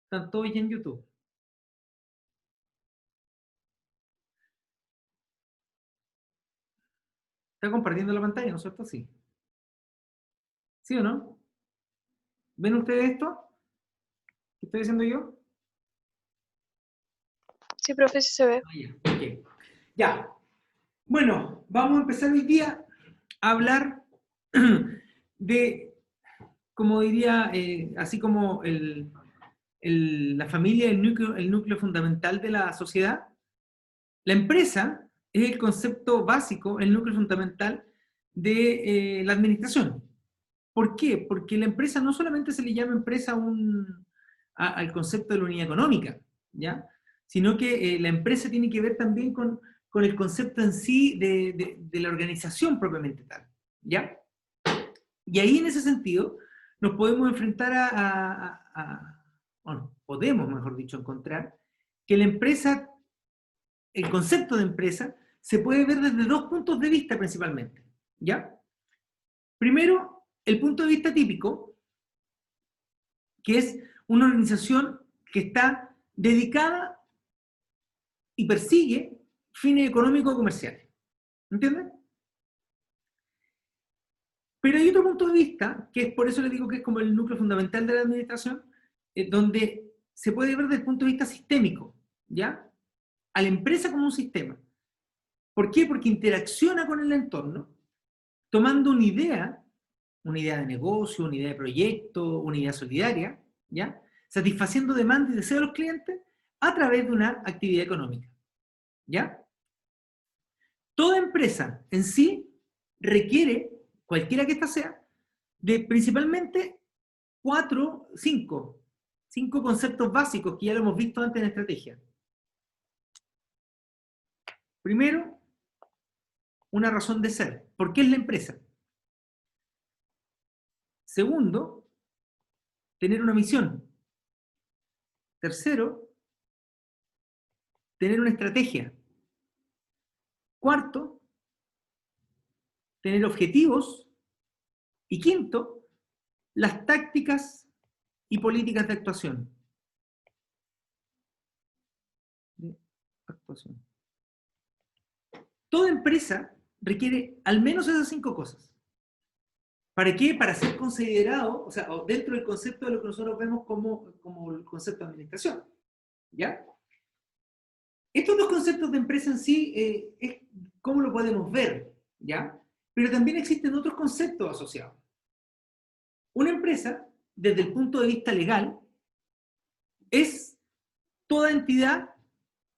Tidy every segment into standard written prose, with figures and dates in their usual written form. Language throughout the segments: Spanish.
Están todos ya en YouTube. ¿Está compartiendo la pantalla, no es cierto? Sí. ¿Sí o no? ¿Ven ustedes esto? ¿Qué estoy diciendo yo? Sí, profe, sí se ve. Ah, ya. Ok. Ya. Bueno, vamos a empezar hoy día a hablar de, como diría, así como la familia, el núcleo fundamental de la sociedad. La empresa es el concepto básico, el núcleo fundamental de la administración. ¿Por qué? Porque la empresa no solamente se le llama empresa al concepto de la unidad económica, ¿ya? Sino que la empresa tiene que ver también con el concepto en sí de la organización propiamente tal, ¿ya? Y ahí en ese sentido nos podemos enfrentar bueno, podemos, mejor dicho, encontrar que la empresa, el concepto de empresa, se puede ver desde dos puntos de vista principalmente, ¿ya? Primero, el punto de vista típico, que es una organización que está dedicada y persigue fines económicos o comerciales. ¿Entienden? Pero hay otro punto de vista, que es por eso le digo que es como el núcleo fundamental de la administración, donde se puede ver desde el punto de vista sistémico, ¿ya? A la empresa como un sistema. ¿Por qué? Porque interacciona con el entorno, tomando una idea de negocio, una idea de proyecto, una idea solidaria, ¿ya? Satisfaciendo demandas y deseos de los clientes a través de una actividad económica, ¿ya? Toda empresa en sí requiere, cualquiera que ésta sea, de principalmente cinco conceptos básicos que ya lo hemos visto antes en estrategia. Primero, una razón de ser. ¿Por qué es la empresa? Segundo, tener una misión. Tercero, tener una estrategia. Cuarto, tener objetivos. Y quinto, las tácticas y políticas de actuación. Toda empresa requiere al menos esas cinco cosas. ¿Para qué? Para ser considerado, o sea, dentro del concepto de lo que nosotros vemos como el concepto de administración. ¿Ya? Estos dos conceptos de empresa en sí, es cómo lo podemos ver, ¿ya? Pero también existen otros conceptos asociados. Una empresa, desde el punto de vista legal, es toda entidad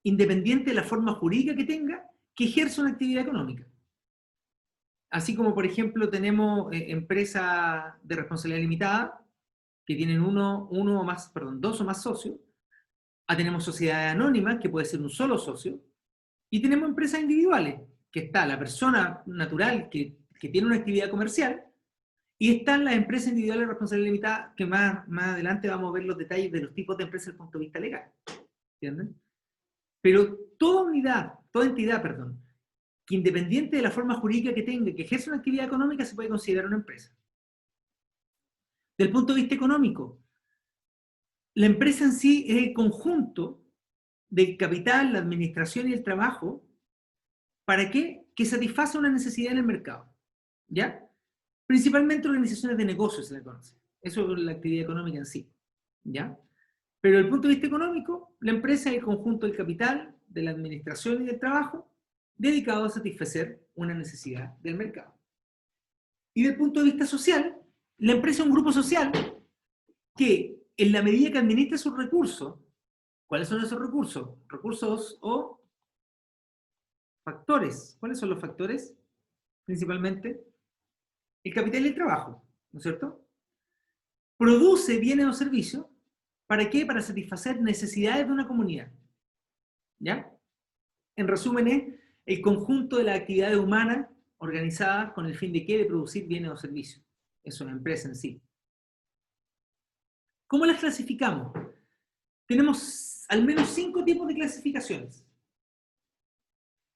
independiente de la forma jurídica que tenga, que ejerce una actividad económica. Así como, por ejemplo, tenemos empresas de responsabilidad limitada, que tienen dos o más socios, tenemos sociedades anónimas, que puede ser un solo socio, y tenemos empresas individuales, que está la persona natural que tiene una actividad comercial, y están las empresas individuales de responsabilidad limitada, que más adelante vamos a ver los detalles de los tipos de empresas desde el punto de vista legal. ¿Entienden? Pero toda entidad, perdón, que independiente de la forma jurídica que tenga, que ejerce una actividad económica, se puede considerar una empresa. Del punto de vista económico, la empresa en sí es el conjunto del capital, la administración y el trabajo. ¿Para qué? Que satisface una necesidad en el mercado. ¿Ya? Principalmente organizaciones de negocios se le conoce. Eso es la actividad económica en sí. ¿Ya? Pero desde el punto de vista económico, la empresa es el conjunto del capital, de la administración y del trabajo dedicado a satisfacer una necesidad del mercado. Y desde el punto de vista social, la empresa es un grupo social que, en la medida que administra sus recursos, ¿cuáles son esos recursos? Recursos o factores. ¿Cuáles son los factores? Principalmente el capital y el trabajo, ¿no es cierto? Produce bienes o servicios. ¿Para qué? Para satisfacer necesidades de una comunidad. ¿Ya? En resumen, es el conjunto de las actividades humanas organizadas con el fin de qué? De producir bienes o servicios. Es una empresa en sí. ¿Cómo las clasificamos? Tenemos al menos 5 tipos de clasificaciones.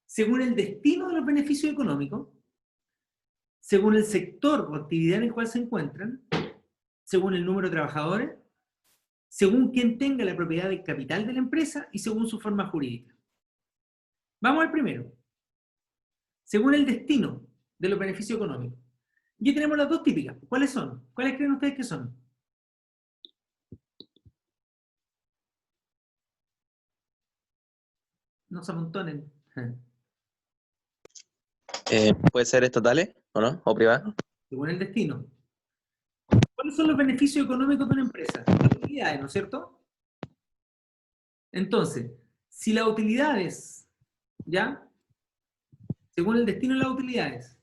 Según el destino de los beneficios económicos, según el sector o actividad en el cual se encuentran, según el número de trabajadores, según quien tenga la propiedad del capital de la empresa y según su forma jurídica. Vamos al primero. Según el destino de los beneficios económicos. Ya tenemos las dos típicas. ¿Cuáles son? ¿Cuáles creen ustedes que son? No se amontonen. ¿Puede ser estatales o no? ¿O privadas? Según el destino. ¿Cuáles son los beneficios económicos de una empresa? Las utilidades, ¿no es cierto? Entonces, si las utilidades, ¿ya? Según el destino de las utilidades.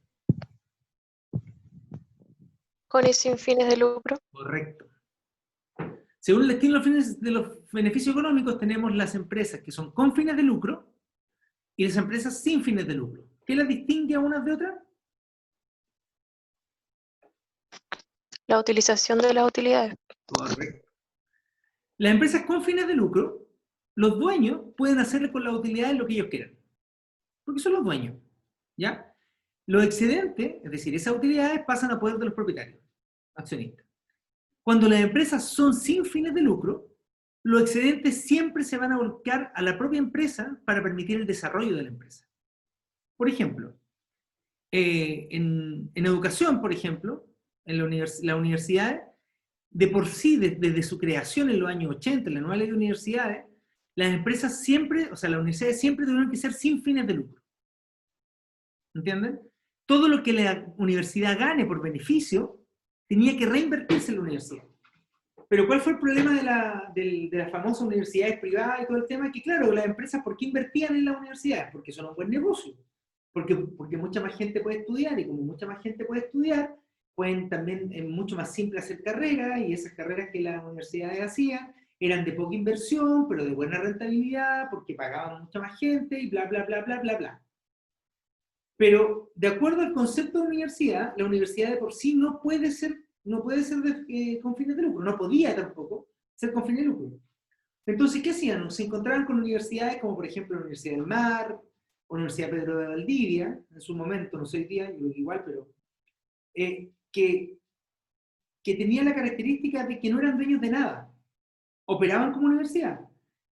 Con y sin fines de lucro. Correcto. Según el destino de los beneficios económicos, tenemos las empresas que son con fines de lucro y las empresas sin fines de lucro. ¿Qué las distingue a unas de otras? La utilización de las utilidades. Correcto. Las empresas con fines de lucro, los dueños pueden hacerle con las utilidades lo que ellos quieran. Porque son los dueños. ¿Ya? Los excedentes, es decir, esas utilidades pasan a poder de los propietarios, accionistas. Cuando las empresas son sin fines de lucro, los excedentes siempre se van a volcar a la propia empresa para permitir el desarrollo de la empresa. Por ejemplo, en educación, por ejemplo, en la universidad, de por sí, desde su creación en los años 80, en la nueva ley de universidades, las empresas siempre, o sea, las universidades siempre tuvieron que ser sin fines de lucro. ¿Entienden? Todo lo que la universidad gane por beneficio tenía que reinvertirse en la universidad. Pero ¿cuál fue el problema de las famosas universidades privadas y todo el tema? Que claro, las empresas, ¿por qué invertían en las universidades? Porque son un buen negocio. Porque mucha más gente puede estudiar, y como mucha más gente puede estudiar, pueden también, es mucho más simple hacer carreras, y esas carreras que las universidades hacían eran de poca inversión, pero de buena rentabilidad, porque pagaban mucha más gente, y bla, bla, bla, bla, bla, bla. Pero, de acuerdo al concepto de universidad, la universidad de por sí no puede ser con fines de lucro, no podía tampoco ser con fines de lucro. Entonces, ¿qué hacían? Se encontraban con universidades como, por ejemplo, la Universidad del Mar, Universidad Pedro de Valdivia, en su momento, no sé hoy día, yo creo que igual, pero que tenían la característica de que no eran dueños de nada. Operaban como universidad,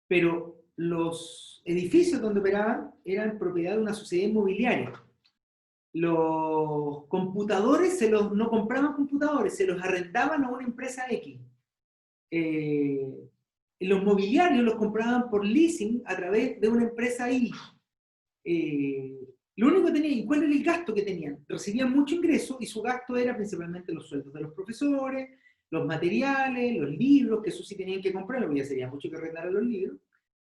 pero los edificios donde operaban eran propiedad de una sociedad inmobiliaria. Los computadores no compraban computadores, se los arrendaban a una empresa X. Los mobiliarios los compraban por leasing a través de una empresa Y. Lo único que tenían, ¿y cuál era el gasto que tenían? Recibían mucho ingreso y su gasto era principalmente los sueldos de los profesores, los materiales, los libros, que eso sí tenían que comprar, porque ya sería mucho que arrendar los libros.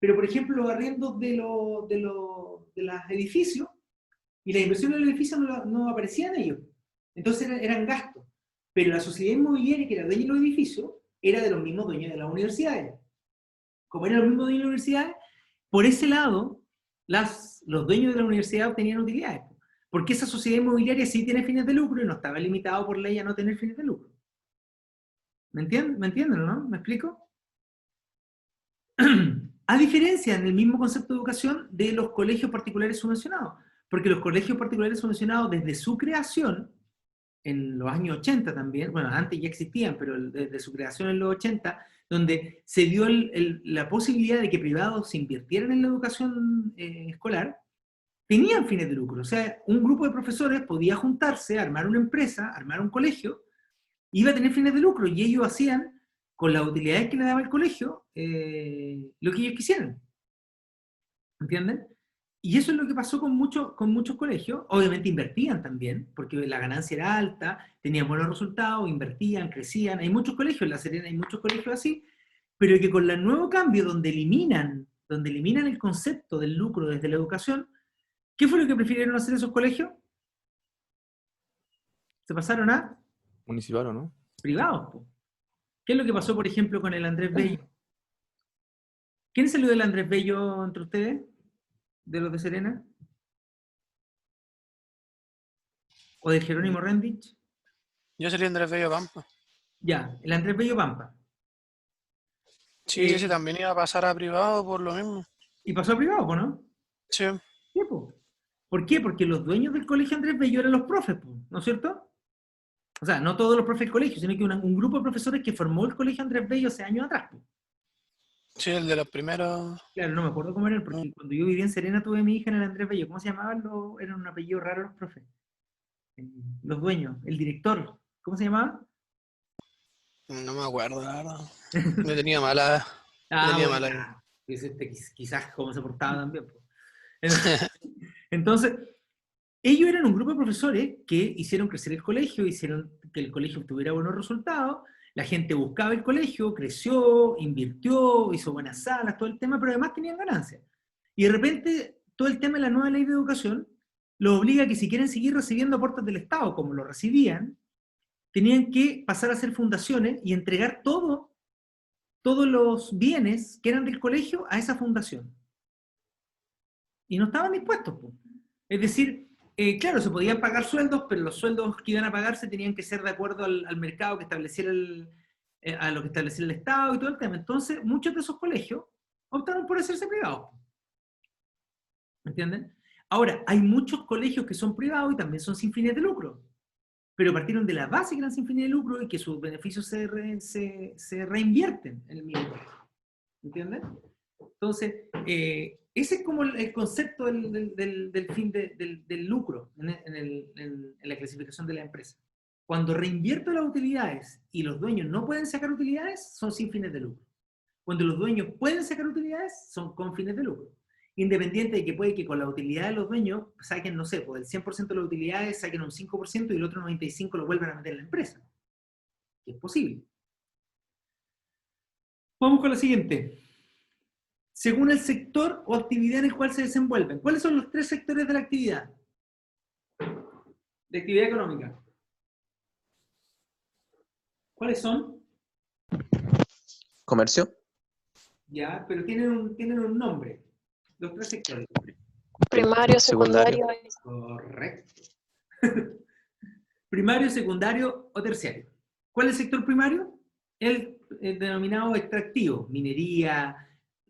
Pero, por ejemplo, los arrendos de los edificios y las inversiones del edificio no aparecían ellos. Entonces eran gastos. Pero la sociedad inmobiliaria que era dueña de los edificios era de los mismos dueños de las universidades. Como eran los mismos dueños de las universidades, por ese lado, los dueños de la universidad obtenían utilidades. Porque esa sociedad inmobiliaria sí tiene fines de lucro y no estaba limitado por ley a no tener fines de lucro. ¿Me entienden, no? ¿Me explico? A diferencia, en el mismo concepto de educación, de los colegios particulares subvencionados. Porque los colegios particulares subvencionados, desde su creación, en los años 80 también, bueno, antes ya existían, pero desde su creación en los 80, donde se dio la posibilidad de que privados se invirtieran en la educación escolar, tenían fines de lucro. O sea, un grupo de profesores podía juntarse, armar una empresa, armar un colegio, iba a tener fines de lucro, y ellos hacían, con las utilidades que le daba el colegio, lo que ellos quisieran. ¿Entienden? Y eso es lo que pasó con muchos colegios. Obviamente invertían también, porque la ganancia era alta, tenían buenos resultados, invertían, crecían. Hay muchos colegios, en La Serena hay muchos colegios así, pero que con el nuevo cambio, donde eliminan el concepto del lucro desde la educación, ¿qué fue lo que prefirieron hacer esos colegios? Se pasaron a Municipal, ¿o no? privados, po. ¿Qué es lo que pasó, por ejemplo, con el Andrés Bello? ¿Quién salió del Andrés Bello entre ustedes? ¿De los de Serena? ¿O del Jerónimo Rendich? Yo salí Andrés Bello Pampa. Ya, el Andrés Bello Pampa. Sí, ese también iba a pasar a privado por lo mismo. Y pasó a privado, po, ¿no? Sí. Sí, po. ¿Por qué? Porque los dueños del colegio Andrés Bello eran los profes, po, ¿no es cierto? O sea, no todos los profes del colegio, sino que un grupo de profesores que formó el colegio Andrés Bello hace años atrás. Po. Sí, el de los primeros. Claro, no me acuerdo cómo era, porque cuando yo vivía en Serena tuve a mi hija en el Andrés Bello. ¿Cómo se llamaban? Eran un apellido raro los profes. Los dueños, el director. ¿Cómo se llamaba? No me acuerdo, la verdad. Me tenía mala. Ah, tenía bueno, mala. quizás cómo se portaba también. Po. Entonces, ellos eran un grupo de profesores que hicieron crecer el colegio, hicieron que el colegio tuviera buenos resultados, la gente buscaba el colegio, creció, invirtió, hizo buenas salas, todo el tema, pero además tenían ganancias. Y de repente, todo el tema de la nueva ley de educación los obliga a que si quieren seguir recibiendo aportes del Estado, como lo recibían, tenían que pasar a ser fundaciones y entregar todos los bienes que eran del colegio a esa fundación. Y no estaban dispuestos. Pues. Es decir, claro, se podían pagar sueldos, pero los sueldos que iban a pagarse tenían que ser de acuerdo al mercado que estableciera a lo que estableciera el Estado y todo el tema. Entonces, muchos de esos colegios optaron por hacerse privados. ¿Entienden? Ahora, hay muchos colegios que son privados y también son sin fines de lucro, pero partieron de la base que eran sin fines de lucro y que sus beneficios se reinvierten en el mismo colegio. ¿Entienden? Entonces, ese es como el concepto del fin del lucro en la clasificación de la empresa. Cuando reinvierto las utilidades y los dueños no pueden sacar utilidades, son sin fines de lucro. Cuando los dueños pueden sacar utilidades, son con fines de lucro. Independiente de que puede que con la utilidad de los dueños saquen, no sé, pues el 100% de las utilidades saquen un 5% y el otro 95% lo vuelvan a meter en la empresa. Que es posible. Vamos con la siguiente. Según el sector o actividad en el cual se desenvuelven. ¿Cuáles son los 3 sectores de la actividad? De actividad económica. ¿Cuáles son? Comercio. Ya, pero tienen un nombre. Los 3 sectores. Primario, Secundario. secundario. Correcto. Primario, secundario o terciario. ¿Cuál es el sector primario? El denominado extractivo. Minería,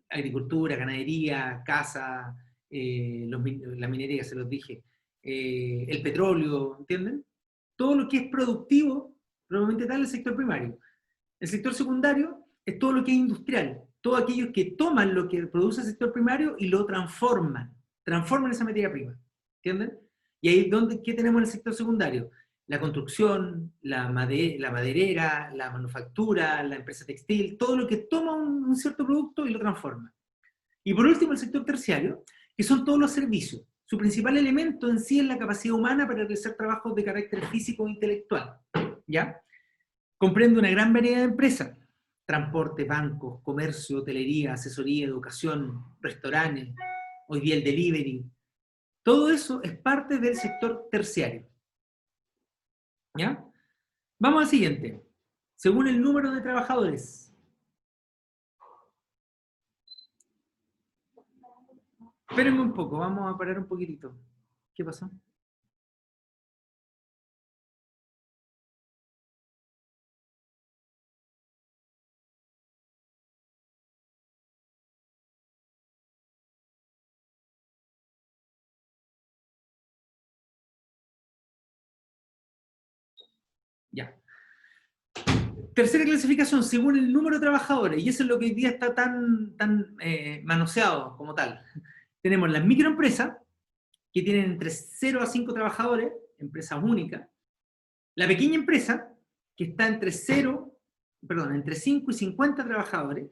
agricultura, ganadería, casa, la minería, se los dije, el petróleo, ¿entienden? Todo lo que es productivo, probablemente tal, el sector primario. El sector secundario es todo lo que es industrial, todos aquellos que toman lo que produce el sector primario y lo transforman esa materia prima, ¿entienden? Y ahí, ¿qué tenemos en el sector secundario? La construcción, la maderera, la manufactura, la empresa textil, todo lo que toma un cierto producto y lo transforma. Y por último, el sector terciario, que son todos los servicios. Su principal elemento en sí es la capacidad humana para realizar trabajos de carácter físico e intelectual. ¿Ya? Comprende una gran variedad de empresas. Transporte, bancos, comercio, hotelería, asesoría, educación, restaurantes, hoy día el delivery. Todo eso es parte del sector terciario. ¿Ya? Vamos al siguiente. Según el número de trabajadores. Espérenme un poco, vamos a parar un poquitito. ¿Qué pasó? Ya. Tercera clasificación, según el número de trabajadores, y eso es lo que hoy día está tan manoseado como tal. Tenemos las microempresas, que tienen entre 0 a 5 trabajadores, empresas únicas. La pequeña empresa, que está entre 5 y 50 trabajadores.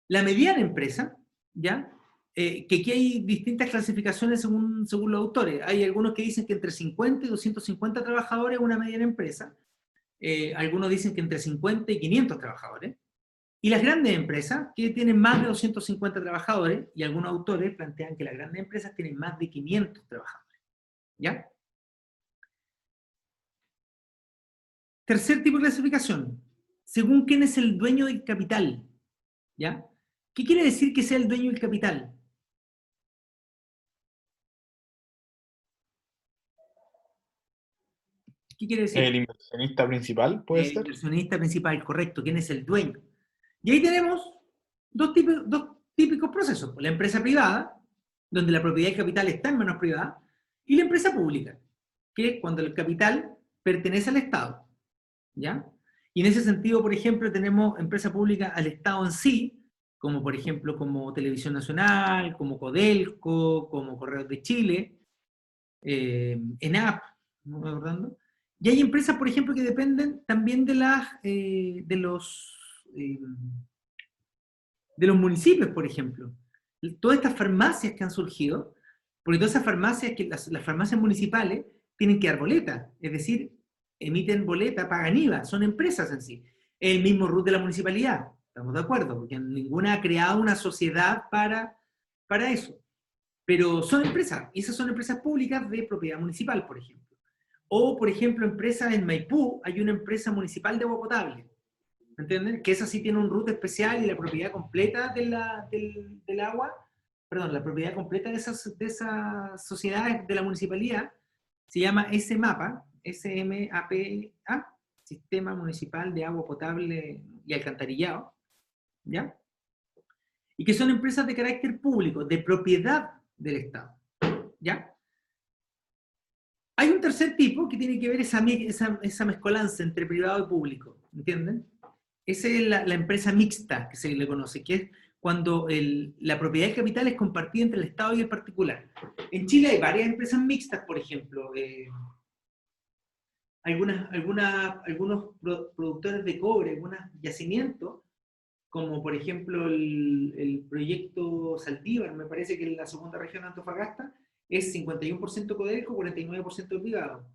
La mediana empresa, ¿ya? Que aquí hay distintas clasificaciones según los autores. Hay algunos que dicen que entre 50 y 250 trabajadores es una mediana empresa. Algunos dicen que entre 50 y 500 trabajadores. Y las grandes empresas, que tienen más de 250 trabajadores, y algunos autores plantean que las grandes empresas tienen más de 500 trabajadores. ¿Ya? Tercer tipo de clasificación, según quién es el dueño del capital. ¿Ya? ¿Qué quiere decir que sea el dueño del capital? ¿Qué quiere decir? El inversionista principal, puede El ser. inversionista principal, correcto. ¿Quién es el dueño? Y ahí tenemos dos típicos procesos. La empresa privada, donde la propiedad del capital está en manos privadas, y la empresa pública, que es cuando el capital pertenece al Estado, ¿ya? Y en ese sentido, por ejemplo, tenemos empresa pública al Estado en sí, como por ejemplo, como Televisión Nacional, como Codelco, como Correos de Chile, ENAP, ¿no me acordando? Y hay empresas, por ejemplo, que dependen también de los municipios, por ejemplo. Todas estas farmacias que han surgido, porque todas esas farmacias, las farmacias municipales, tienen que dar boleta, es decir, emiten boleta, pagan IVA, son empresas en sí. El mismo RUT de la municipalidad, estamos de acuerdo, porque ninguna ha creado una sociedad para eso. Pero son empresas, y esas son empresas públicas de propiedad municipal, por ejemplo. O, por ejemplo, empresas en Maipú, hay una empresa municipal de agua potable, ¿me entienden? Que esa sí tiene un RUT especial y la propiedad completa del agua, perdón, la propiedad completa de esas sociedades de la municipalidad se llama SMAPA, S-M-A-P-A, Sistema Municipal de Agua Potable y Alcantarillado, ¿ya? Y que son empresas de carácter público, de propiedad del Estado, ¿ya? Hay un tercer tipo que tiene que ver esa mezcolanza entre privado y público, ¿entienden? Esa es la empresa mixta que se le conoce, que es cuando la propiedad del capital es compartida entre el Estado y el particular. En Chile hay varias empresas mixtas, por ejemplo, algunos productores de cobre, algunos yacimientos, como por ejemplo el proyecto Saldívar, me parece que en la segunda región de Antofagasta, es 51% Codelco, 49% privado.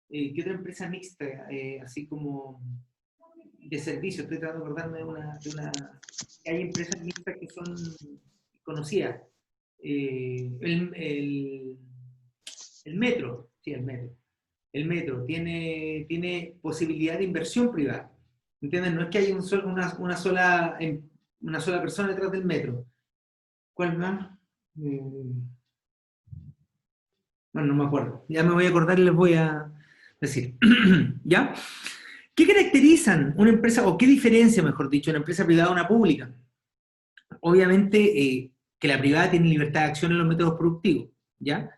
¿Qué otra empresa mixta? Así como de servicio, estoy tratando de acordarme de una... Hay empresas mixtas que son conocidas. El metro, sí, el metro. El metro tiene posibilidad de inversión privada. ¿Entienden? No es que haya una sola persona detrás del metro. ¿Cuál más? Bueno, no me acuerdo. Ya me voy a acordar y les voy a decir. ¿Ya? ¿Qué caracterizan una empresa, o qué diferencia, mejor dicho, una empresa privada de una pública? Obviamente que la privada tiene libertad de acción en los métodos productivos, ¿ya?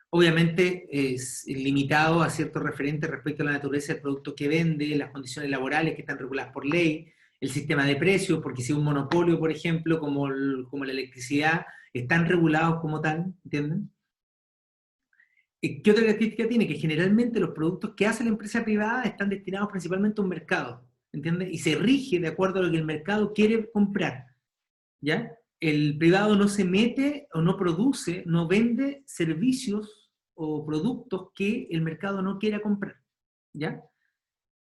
Obviamente es limitado a ciertos referentes respecto a la naturaleza del producto que vende, las condiciones laborales que están reguladas por ley, el sistema de precios, porque si un monopolio, por ejemplo, como la electricidad, están regulados como tal, ¿entienden? ¿Qué otra característica tiene? Que generalmente los productos que hace la empresa privada están destinados principalmente a un mercado, ¿entiendes? Y se rige de acuerdo a lo que el mercado quiere comprar, ¿ya? El privado no se mete o no produce, no vende servicios o productos que el mercado no quiera comprar, ¿ya?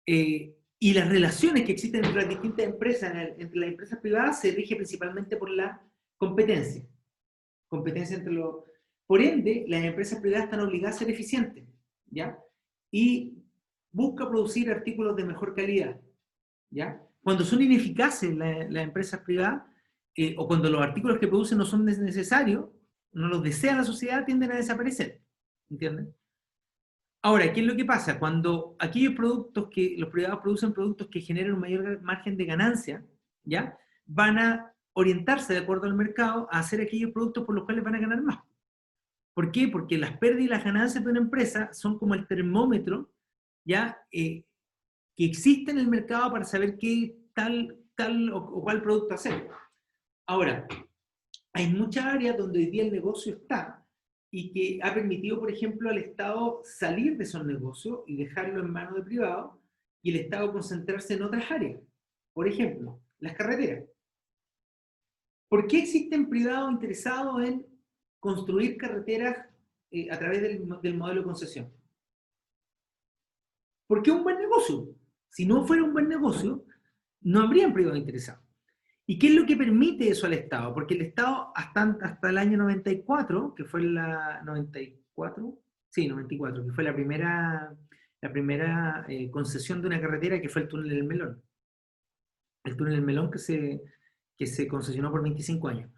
Y las relaciones que existen entre las distintas empresas, entre las empresas privadas, se rige principalmente por la competencia. Competencia entre los... Por ende, las empresas privadas están obligadas a ser eficientes, ¿ya? Y busca producir artículos de mejor calidad, ¿ya? Cuando son ineficaces las empresas privadas, o cuando los artículos que producen no son necesarios, no los desea la sociedad, tienden a desaparecer, ¿entienden? Ahora, ¿qué es lo que pasa? Cuando aquellos productos que los privados producen productos que generan un mayor margen de ganancia, ¿ya? Van a orientarse de acuerdo al mercado a hacer aquellos productos por los cuales van a ganar más. ¿Por qué? Porque las pérdidas y las ganancias de una empresa son como el termómetro, ¿ya? Que existe en el mercado para saber qué tal o cual producto hacer. Ahora, hay muchas áreas donde hoy día el negocio está y que ha permitido, por ejemplo, al Estado salir de esos negocios y dejarlo en manos de privados y el Estado concentrarse en otras áreas. Por ejemplo, las carreteras. ¿Por qué existen privados interesados en construir carreteras a través del modelo de concesión? Porque es un buen negocio. Si no fuera un buen negocio, no habrían privados interesados. ¿Y qué es lo que permite eso al Estado? Porque el Estado hasta el año 94, que fue la 94, sí, 94, que fue la primera concesión de una carretera, que fue el túnel del Melón. El túnel del Melón que se concesionó por 25 años.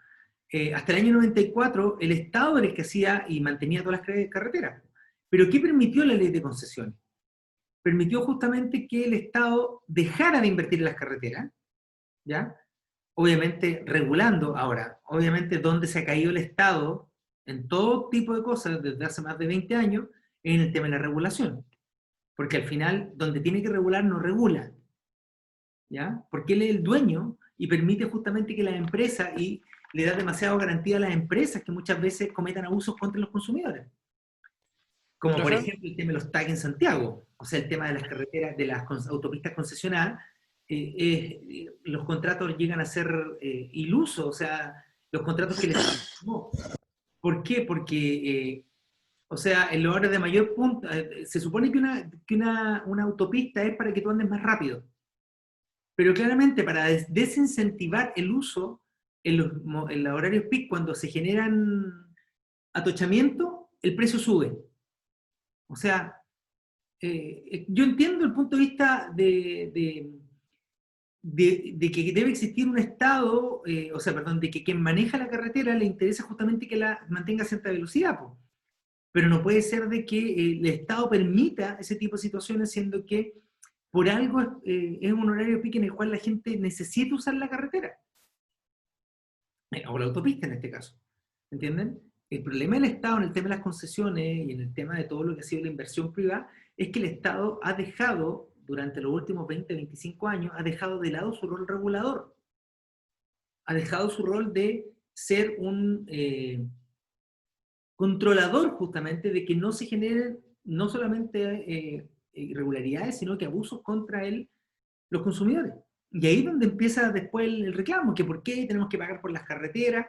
Hasta el año 94, el Estado era el que hacía y mantenía todas las carreteras. ¿Pero qué permitió la ley de concesiones? Permitió justamente que el Estado dejara de invertir en las carreteras, ¿ya? Obviamente regulando. Ahora, obviamente donde se ha caído el Estado en todo tipo de cosas desde hace más de 20 años, en el tema de la regulación. Porque al final, donde tiene que regular, no regula. ¿Ya? Porque él es el dueño y permite justamente que las empresas, y le da demasiada garantía a las empresas que muchas veces cometan abusos contra los consumidores. Como por Ajá. ejemplo el tema de los tags en Santiago, o sea, el tema de las carreteras, de las autopistas concesionadas, los contratos llegan a ser ilusos, o sea, los contratos que les... No. ¿Por qué? Porque, o sea, en los horas de mayor punto, se supone que una autopista es para que tú andes más rápido, pero claramente para desincentivar el uso en los horarios peak, cuando se generan atochamientos, el precio sube. O sea, yo entiendo el punto de vista de que debe existir un Estado, o sea, perdón, de que quien maneja la carretera le interesa justamente que la mantenga a cierta velocidad, po. Pero no puede ser de que el Estado permita ese tipo de situaciones, siendo que por algo es un horario pico en el cual la gente necesita usar la carretera, o la autopista en este caso, ¿entienden? El problema del Estado en el tema de las concesiones y en el tema de todo lo que ha sido la inversión privada es que el Estado ha dejado, durante los últimos 20, 25 años, ha dejado de lado su rol regulador. Ha dejado su rol de ser un controlador justamente de que no se generen no solamente irregularidades, sino que abusos contra los consumidores. Y ahí es donde empieza después el reclamo, que por qué tenemos que pagar por las carreteras,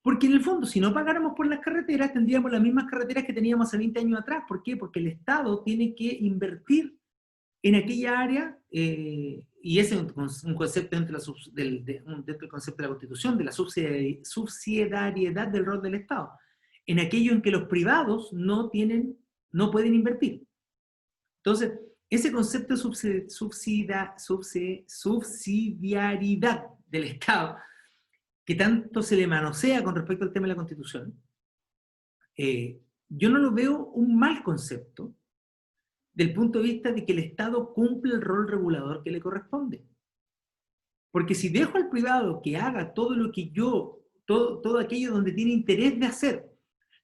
porque en el fondo, si no pagáramos por las carreteras, tendríamos las mismas carreteras que teníamos hace 20 años atrás. ¿Por qué? Porque el Estado tiene que invertir en aquella área, y ese es un concepto dentro del concepto de la Constitución, de la subsidiariedad del rol del Estado, en aquello en que los privados no pueden invertir. Entonces, ese concepto de subsidiariedad del Estado, que tanto se le manosea con respecto al tema de la Constitución, yo no lo veo un mal concepto del punto de vista de que el Estado cumple el rol regulador que le corresponde. Porque si dejo al privado que haga todo lo que todo aquello donde tiene interés de hacer,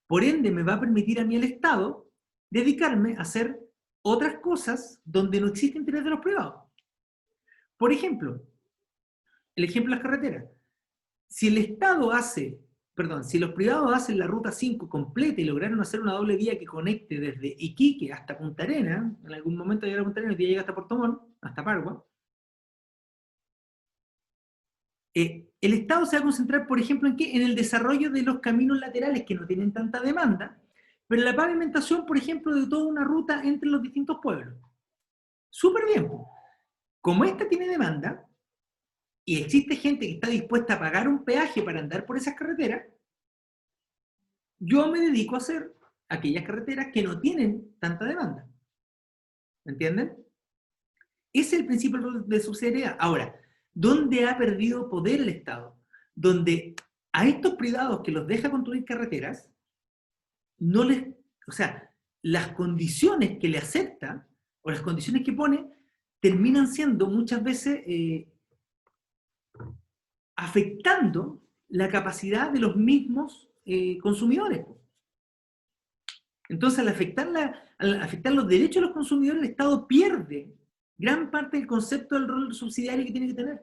por ende me va a permitir a mí el Estado dedicarme a hacer otras cosas donde no existe interés de los privados. Por ejemplo, el ejemplo de las carreteras. Si los privados hacen la ruta 5 completa y lograron hacer una doble vía que conecte desde Iquique hasta Punta Arenas, en algún momento llegar a Punta Arenas, llega hasta Puerto Montt, hasta Pargua, el Estado se va a concentrar, por ejemplo, ¿en qué? En el desarrollo de los caminos laterales que no tienen tanta demanda, pero la pavimentación, por ejemplo, de toda una ruta entre los distintos pueblos. Súper bien. Como esta tiene demanda, y existe gente que está dispuesta a pagar un peaje para andar por esas carreteras, yo me dedico a hacer aquellas carreteras que no tienen tanta demanda. ¿Entienden? Ese es el principio de subsidiariedad. Ahora, ¿dónde ha perdido poder el Estado? Donde a estos privados que los deja construir carreteras, o sea, las condiciones que le acepta, o las condiciones que pone, terminan siendo muchas veces afectando la capacidad de los mismos consumidores. Entonces, al afectar los derechos de los consumidores, el Estado pierde gran parte del concepto del rol subsidiario que tiene que tener.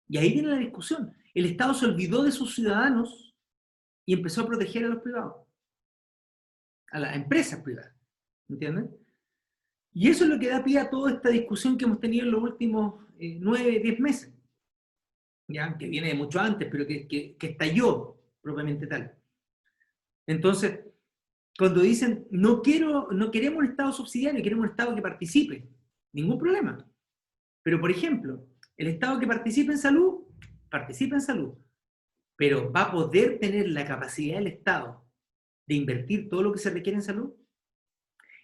Y ahí viene la discusión. El Estado se olvidó de sus ciudadanos y empezó a proteger a los privados, a las empresas privadas. ¿Entienden? Y eso es lo que da pie a toda esta discusión que hemos tenido en los últimos 9, 10 meses. ¿Ya? Que viene de mucho antes, pero que estalló propiamente tal. Entonces, cuando dicen, no queremos un Estado subsidiario, queremos un Estado que participe, ningún problema. Pero, por ejemplo, el Estado que participe en salud, pero ¿va a poder tener la capacidad del Estado de invertir todo lo que se requiere en salud?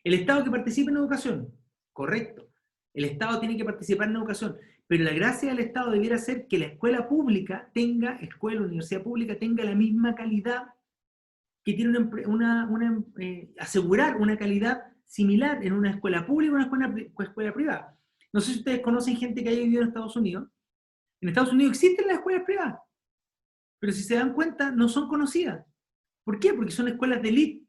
El Estado que participe en educación, correcto. El Estado tiene que participar en educación, pero la gracia del Estado debiera ser que la escuela pública universidad pública tenga la misma calidad, que tiene asegurar una calidad similar en una escuela pública y una escuela privada. No sé si ustedes conocen gente que haya vivido en Estados Unidos. En Estados Unidos existen las escuelas privadas, pero si se dan cuenta, no son conocidas. ¿Por qué? Porque son escuelas de élite.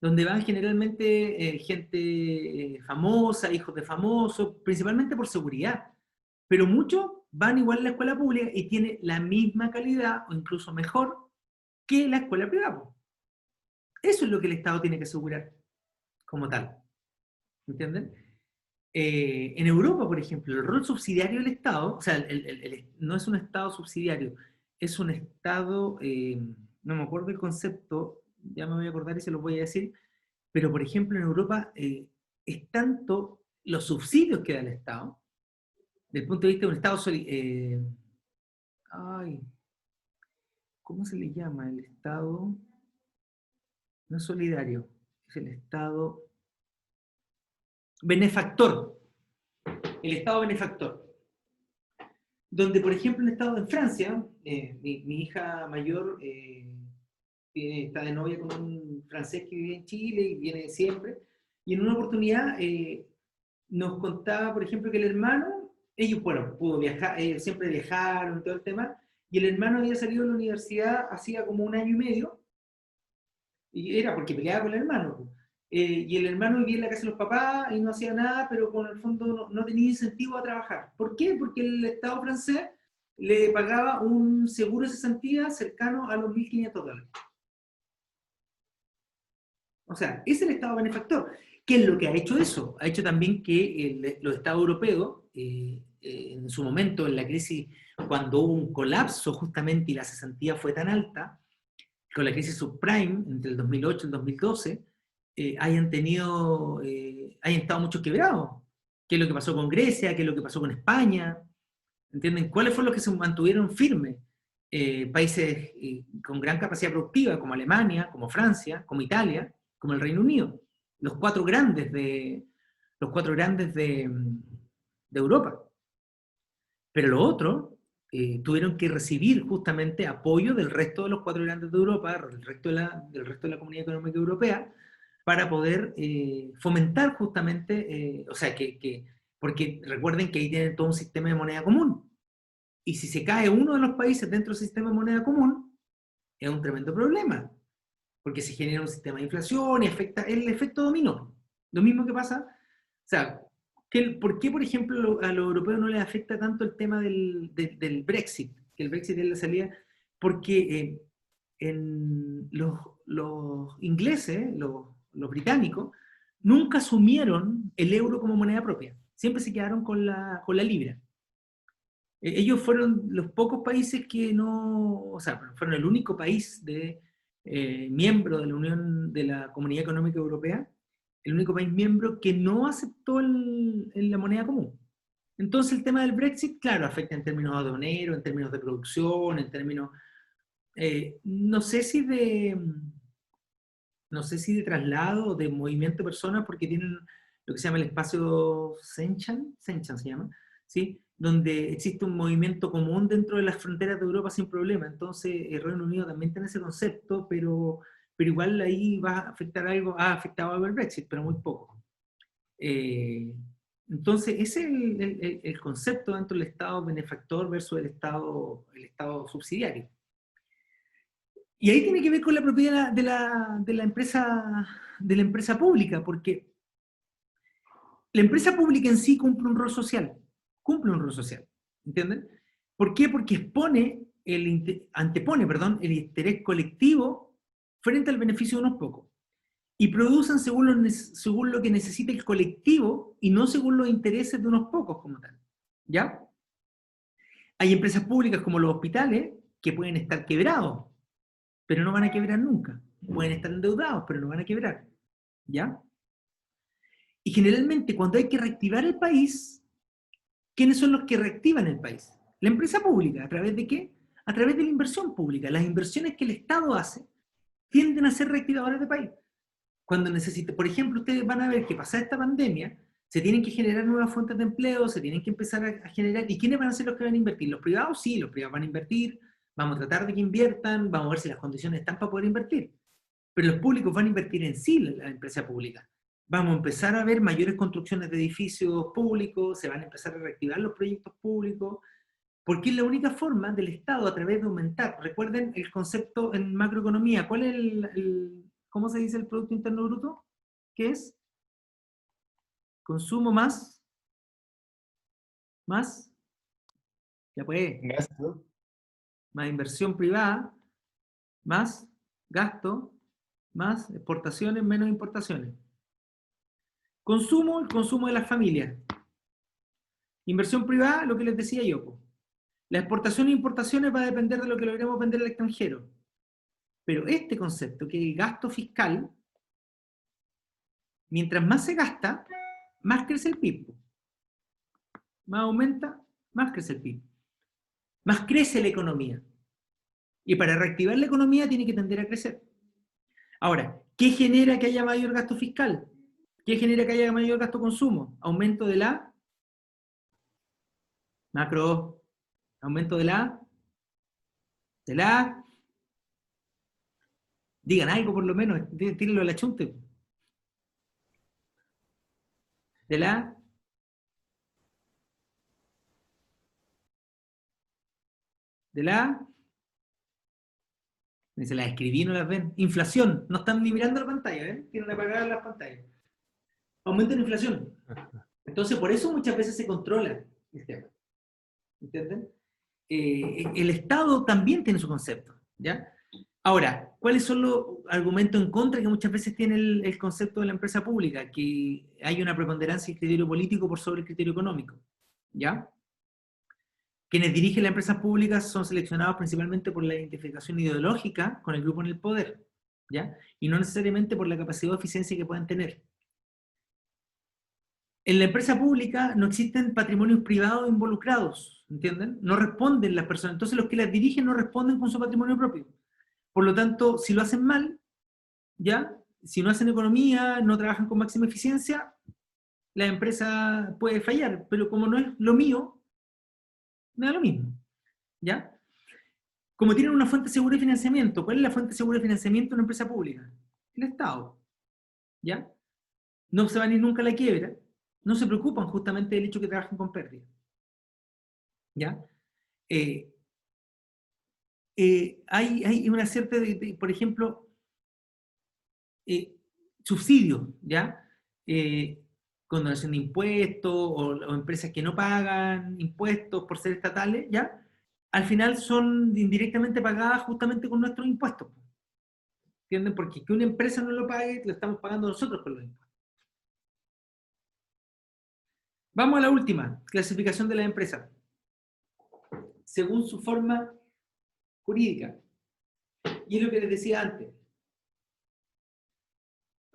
donde van generalmente gente famosa, hijos de famosos, principalmente por seguridad. Pero muchos van igual a la escuela pública y tiene la misma calidad o incluso mejor que la escuela privada. Eso es lo que el Estado tiene que asegurar como tal. ¿Entienden? En Europa, por ejemplo, el rol subsidiario del Estado, o sea, no es un Estado subsidiario, es un Estado, no me acuerdo el concepto, ya me voy a acordar y se los voy a decir, pero por ejemplo en Europa es tanto los subsidios que da el Estado, desde el punto de vista de un Estado ¿cómo se le llama? El Estado no es solidario, es el Estado benefactor, el Estado benefactor. Donde, por ejemplo, en el Estado de Francia, mi hija mayor está de novia con un francés que vive en Chile y viene siempre, y en una oportunidad nos contaba, por ejemplo, que el hermano, ellos, bueno, pudo viajar, ellos siempre viajaron, todo el tema, y el hermano había salido de la universidad hacía como 1 año y medio, y era porque peleaba con el hermano. Y el hermano vivía en la casa de los papás y no hacía nada, pero con el fondo no tenía incentivo a trabajar. ¿Por qué? Porque el Estado francés le pagaba un seguro de cesantía cercano a los $1.500. O sea, ese es el Estado benefactor. ¿Qué es lo que ha hecho eso? Ha hecho también que los Estados europeos, en su momento, en la crisis, cuando hubo un colapso justamente y la cesantía fue tan alta, con la crisis subprime entre el 2008 y el 2012, hayan estado muchos quebrados. ¿Qué es lo que pasó con Grecia? ¿Qué es lo que pasó con España? ¿Entienden? ¿Cuáles fueron los que se mantuvieron firmes? Países con gran capacidad productiva, como Alemania, como Francia, como Italia, como el Reino Unido. Los cuatro grandes de Europa. Pero los otros tuvieron que recibir justamente apoyo del resto de los cuatro grandes de Europa, del resto de la Comunidad Económica Europea, para poder fomentar justamente, o sea, porque recuerden que ahí tienen todo un sistema de moneda común. Y si se cae uno de los países dentro del sistema de moneda común, es un tremendo problema, porque se genera un sistema de inflación y afecta el efecto dominó. Lo mismo que pasa, o sea, ¿por qué, por ejemplo, a los europeos no les afecta tanto el tema del Brexit? Que el Brexit es la salida, porque los ingleses, los británicos, nunca asumieron el euro como moneda propia. Siempre se quedaron con la libra. Ellos fueron los pocos países que no, o sea, fueron el único país miembro de la Unión, de la Comunidad Económica Europea, el único país miembro que no aceptó la moneda común. Entonces el tema del Brexit, claro, afecta en términos aduaneros, en términos de producción, en términos, no sé si de traslado o de movimiento de personas, porque tienen lo que se llama el espacio Schengen se llama, ¿sí? Donde existe un movimiento común dentro de las fronteras de Europa sin problema. Entonces el Reino Unido también tiene ese concepto, pero igual ahí va a afectar algo, ha afectado algo el Brexit, pero muy poco. Entonces ese es el concepto dentro del Estado benefactor versus el Estado subsidiario. Y ahí tiene que ver con la propiedad de la empresa pública, porque la empresa pública en sí cumple un rol social, ¿entienden? ¿Por qué? Porque antepone el interés colectivo frente al beneficio de unos pocos, y producen según lo que necesita el colectivo y no según los intereses de unos pocos como tal, ¿ya? Hay empresas públicas como los hospitales que pueden estar quebrados, pero no van a quebrar nunca. Pueden estar endeudados, pero no van a quebrar, ¿ya? Y generalmente cuando hay que reactivar el país, ¿quiénes son los que reactivan el país? La empresa pública. ¿A través de qué? A través de la inversión pública. Las inversiones que el Estado hace tienden a ser reactivadoras de país. Cuando necesite, por ejemplo, ustedes van a ver que pasada esta pandemia, se tienen que generar nuevas fuentes de empleo, se tienen que empezar a generar. ¿Y quiénes van a ser los que van a invertir? ¿Los privados? Sí, los privados van a invertir. Vamos a tratar de que inviertan, vamos a ver si las condiciones están para poder invertir. Pero los públicos van a invertir en sí, la empresa pública. Vamos a empezar a ver mayores construcciones de edificios públicos, se van a empezar a reactivar los proyectos públicos, porque es la única forma del Estado a través de aumentar. Recuerden el concepto en macroeconomía, ¿cuál es ¿cómo se dice el Producto Interno Bruto? ¿Qué es? Consumo más, ya pues, Gasto. más inversión privada, más gasto, más exportaciones, menos importaciones. Consumo, el consumo de las familias. Inversión privada, lo que les decía yo, po. La exportación e importaciones va a depender de lo que logremos vender al extranjero. Pero este concepto, que es el gasto fiscal, mientras más se gasta, más crece el PIB. Más aumenta, más crece el PIB. Más crece la economía. Y para reactivar la economía tiene que tender a crecer. Ahora, ¿qué genera que haya mayor gasto fiscal? ¿Qué genera que haya mayor gasto consumo? Aumento de la macro. Aumento de la digan algo por lo menos, tírenlo a la chunte. De la se las escribí y no las ven. Inflación, no están ni mirando la pantalla, ¿eh? Tienen apagadas las pantallas. Aumento de la inflación. Entonces, por eso muchas veces se controla el tema. ¿Entienden? El Estado también tiene su concepto, ¿ya? Ahora, ¿cuáles son los argumentos en contra que muchas veces tiene el concepto de la empresa pública? Que hay una preponderancia del criterio político por sobre el criterio económico, ¿ya? Quienes dirigen las empresas públicas son seleccionados principalmente por la identificación ideológica con el grupo en el poder, ¿ya? Y no necesariamente por la capacidad o eficiencia que puedan tener. En la empresa pública no existen patrimonios privados involucrados, ¿entienden? No responden las personas, entonces los que las dirigen no responden con su patrimonio propio. Por lo tanto, si lo hacen mal, ¿ya? Si no hacen economía, no trabajan con máxima eficiencia, la empresa puede fallar, pero como no es lo mío, me da lo mismo, ¿ya? Como tienen una fuente segura de financiamiento, ¿cuál es la fuente segura de financiamiento de una empresa pública? El Estado, ¿ya? No se van a ir nunca a la quiebra, no se preocupan justamente del hecho que trabajan con pérdida, ¿ya? Hay una cierta, por ejemplo, subsidios, ¿ya? Condonación de impuestos o empresas que no pagan impuestos por ser estatales, ¿ya? Al final son indirectamente pagadas justamente con nuestros impuestos. ¿Entienden? Porque que una empresa no lo pague, lo estamos pagando nosotros con los impuestos. Vamos a la última, clasificación de las empresas. Según su forma jurídica. Y es lo que les decía antes.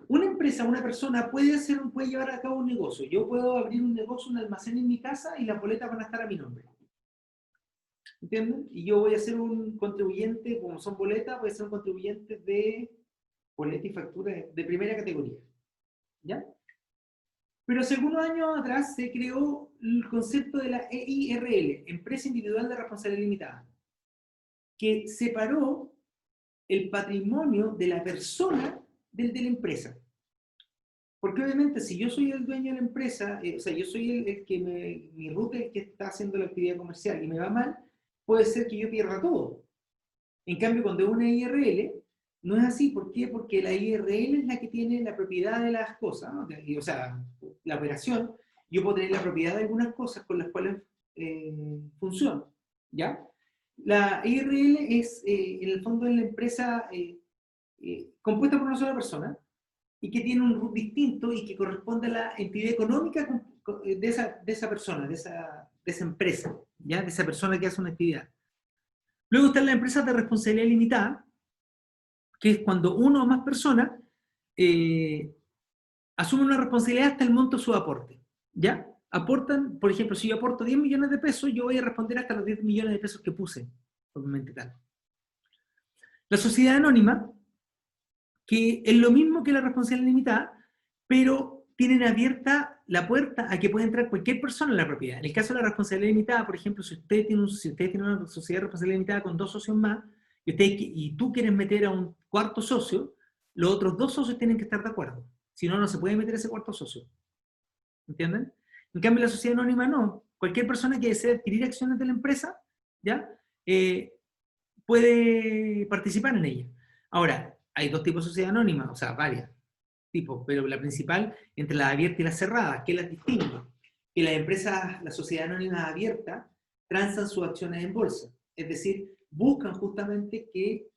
Una empresa, una persona puede llevar a cabo un negocio. Yo puedo abrir un negocio, un almacén en mi casa y las boletas van a estar a mi nombre. ¿Entienden? Y yo voy a ser un contribuyente, como son boletas, voy a ser un contribuyente de boleta y factura de primera categoría. ¿Ya? Pero hace algunos años atrás se creó el concepto de la EIRL, Empresa Individual de Responsabilidad Limitada, que separó el patrimonio de la persona del de la empresa. Porque obviamente si yo soy el dueño de la empresa, o sea, yo soy el que mi ruta es el que está haciendo la actividad comercial y me va mal, puede ser que yo pierda todo. En cambio, cuando es una IRL, no es así. ¿Por qué? Porque la IRL es la que tiene la propiedad de las cosas, ¿no? O sea, la operación, yo puedo tener la propiedad de algunas cosas con las cuales funciono, ¿ya? La IRL es, en el fondo, en la empresa compuesta por una sola persona y que tiene un RUT distinto y que corresponde a la entidad económica de esa persona, de esa empresa, ¿ya? De esa persona que hace una actividad. Luego están las empresas de responsabilidad limitada, que es cuando uno o más personas asumen una responsabilidad hasta el monto de su aporte, ¿ya? Aportan, por ejemplo, si yo aporto 10 millones de pesos, yo voy a responder hasta los 10 millones de pesos que puse, obviamente tal. La sociedad anónima, que es lo mismo que la responsabilidad limitada, pero tienen abierta la puerta a que pueda entrar cualquier persona en la propiedad. En el caso de la responsabilidad limitada, por ejemplo, si usted tiene una sociedad de responsabilidad limitada con 2 socios más, y tú quieres meter a un cuarto socio, los otros 2 socios tienen que estar de acuerdo. Si no, no se puede meter ese cuarto socio. ¿Entienden? En cambio, la sociedad anónima no. Cualquier persona que desee adquirir acciones de la empresa, ¿ya? Puede participar en ella. Ahora, hay dos tipos de sociedad anónima, o sea, varias tipos, pero la principal entre las abiertas y las cerradas. ¿Qué las distingue? Que las empresas, la sociedad anónima abierta, transan sus acciones en bolsa. Es decir, buscan justamente que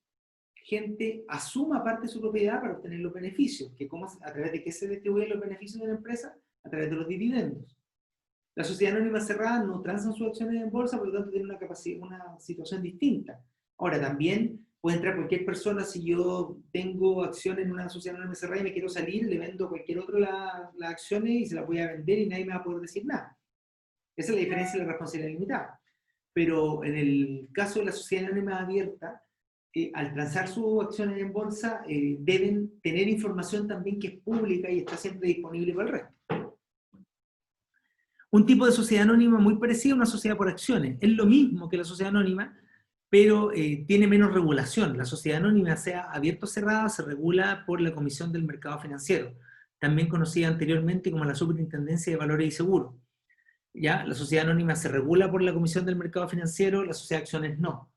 gente asuma parte de su propiedad para obtener los beneficios. ¿A través de qué se distribuyen los beneficios de la empresa? A través de los dividendos. La sociedad anónima cerrada no transan sus acciones en bolsa, por lo tanto tiene una situación distinta. Ahora, también puede entrar cualquier persona. Si yo tengo acciones en una sociedad anónima cerrada y me quiero salir, le vendo a cualquier otro las acciones y se las voy a vender y nadie me va a poder decir nada. Esa es la diferencia de la responsabilidad limitada. Pero en el caso de la sociedad anónima abierta, al transar sus acciones en bolsa, deben tener información también que es pública y está siempre disponible para el resto. Un tipo de sociedad anónima muy parecido a una sociedad por acciones. Es lo mismo que la sociedad anónima, pero tiene menos regulación. La sociedad anónima, sea abierta o cerrada, se regula por la Comisión del Mercado Financiero, también conocida anteriormente como la Superintendencia de Valores y Seguros. ¿Ya? La sociedad anónima se regula por la Comisión del Mercado Financiero, la sociedad de acciones no.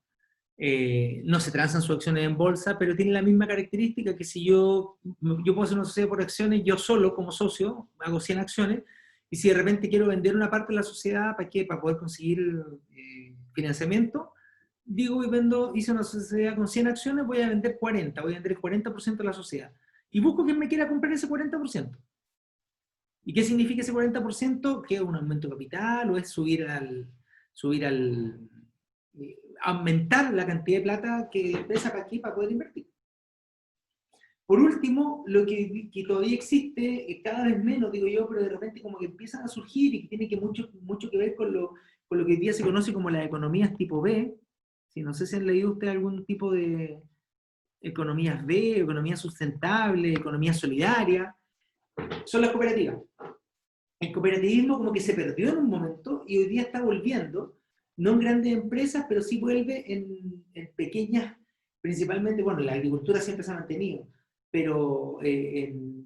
No se transan sus acciones en bolsa, pero tiene la misma característica que si yo puedo hacer una sociedad por acciones, yo solo como socio hago 100 acciones, y si de repente quiero vender una parte de la sociedad, ¿para qué? Para poder conseguir financiamiento, digo, hice una sociedad con 100 acciones, voy a vender 40, voy a vender el 40% de la sociedad, y busco quien me quiera comprar ese 40%. ¿Y qué significa ese 40%? ¿Que es un aumento de capital o es aumentar la cantidad de plata que pesa para aquí para poder invertir? Por último, lo que todavía existe, cada vez menos, digo yo, pero de repente como que empiezan a surgir y que tiene mucho que ver con lo que hoy día se conoce como las economías tipo B. Si no sé si han leído ustedes algún tipo de economías B, economía sustentable, economía solidaria, son las cooperativas. El cooperativismo como que se perdió en un momento y hoy día está volviendo, no en grandes empresas, pero sí vuelve en pequeñas, principalmente, bueno, la agricultura siempre se ha mantenido, pero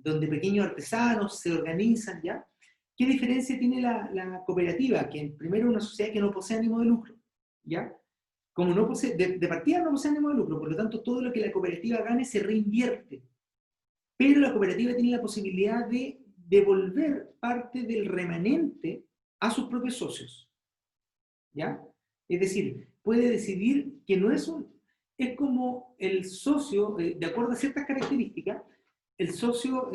donde pequeños artesanos se organizan ya. ¿Qué diferencia tiene la cooperativa? Que primero es una sociedad que no posee ánimo de lucro, ¿ya? Como no posee, de partida no posee ánimo de lucro, por lo tanto todo lo que la cooperativa gane se reinvierte. Pero la cooperativa tiene la posibilidad de devolver parte del remanente a sus propios socios, ¿ya? Es decir, puede decidir que no es como el socio, de acuerdo a ciertas características, el socio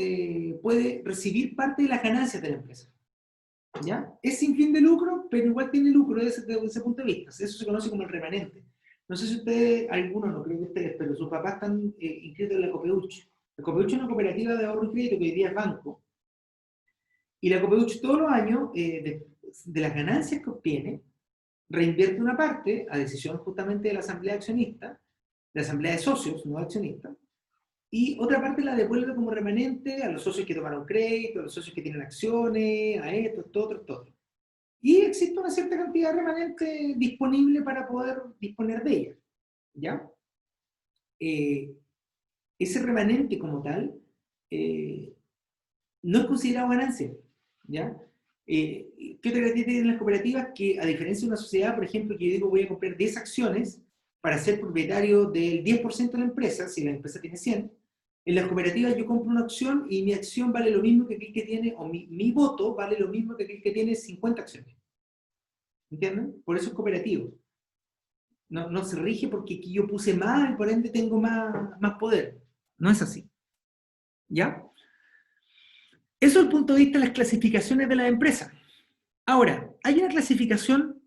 puede recibir parte de las ganancias de la empresa, ¿ya? Es sin fin de lucro, pero igual tiene lucro desde ese punto de vista. Eso se conoce como el remanente. No sé si ustedes, algunos, no creo que ustedes, pero sus papás están inscritos en la Copeuch. La Copeuch es una cooperativa de ahorro y crédito que hoy día es banco. Y la Copeuch todos los años, de las ganancias que obtiene, reinvierte una parte, a decisión justamente de la asamblea accionista, de la asamblea de socios, no accionistas, y otra parte la devuelve como remanente a los socios que tomaron crédito, a los socios que tienen acciones, a esto, otro. Y existe una cierta cantidad de remanente disponible para poder disponer de ella, ¿ya? Ese remanente como tal no es considerado ganancia, ¿ya? ¿Qué otra característica tienen las cooperativas? Que a diferencia de una sociedad, por ejemplo, que yo digo voy a comprar 10 acciones para ser propietario del 10% de la empresa, si la empresa tiene 100, en las cooperativas yo compro una acción y mi acción vale lo mismo que aquel que tiene, o mi voto vale lo mismo que aquel que tiene 50 acciones. ¿Entienden? Por eso es cooperativo. No se rige porque aquí yo puse más y por ende tengo más poder. No es así. ¿Ya? Eso es el punto de vista de las clasificaciones de las empresas. Ahora, hay una clasificación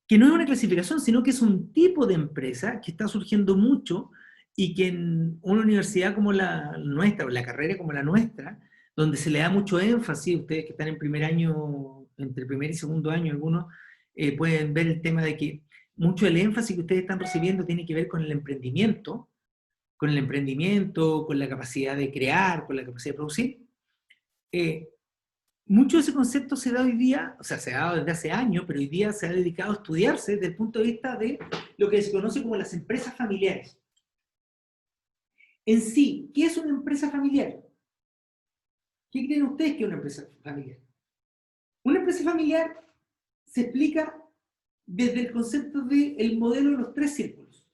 que no es una clasificación, sino que es un tipo de empresa que está surgiendo mucho y que en una universidad como la nuestra, o la carrera como la nuestra, donde se le da mucho énfasis, ustedes que están en primer año, entre primer y segundo año, algunos pueden ver el tema de que mucho del énfasis que ustedes están recibiendo tiene que ver con el emprendimiento, con la capacidad de crear, con la capacidad de producir. Mucho de ese concepto se da hoy día, o sea, se ha dado desde hace años, pero hoy día se ha dedicado a estudiarse desde el punto de vista de lo que se conoce como las empresas familiares. En sí, ¿qué es una empresa familiar? ¿Qué creen ustedes que es una empresa familiar? Una empresa familiar se explica desde el concepto del modelo de los 3 círculos.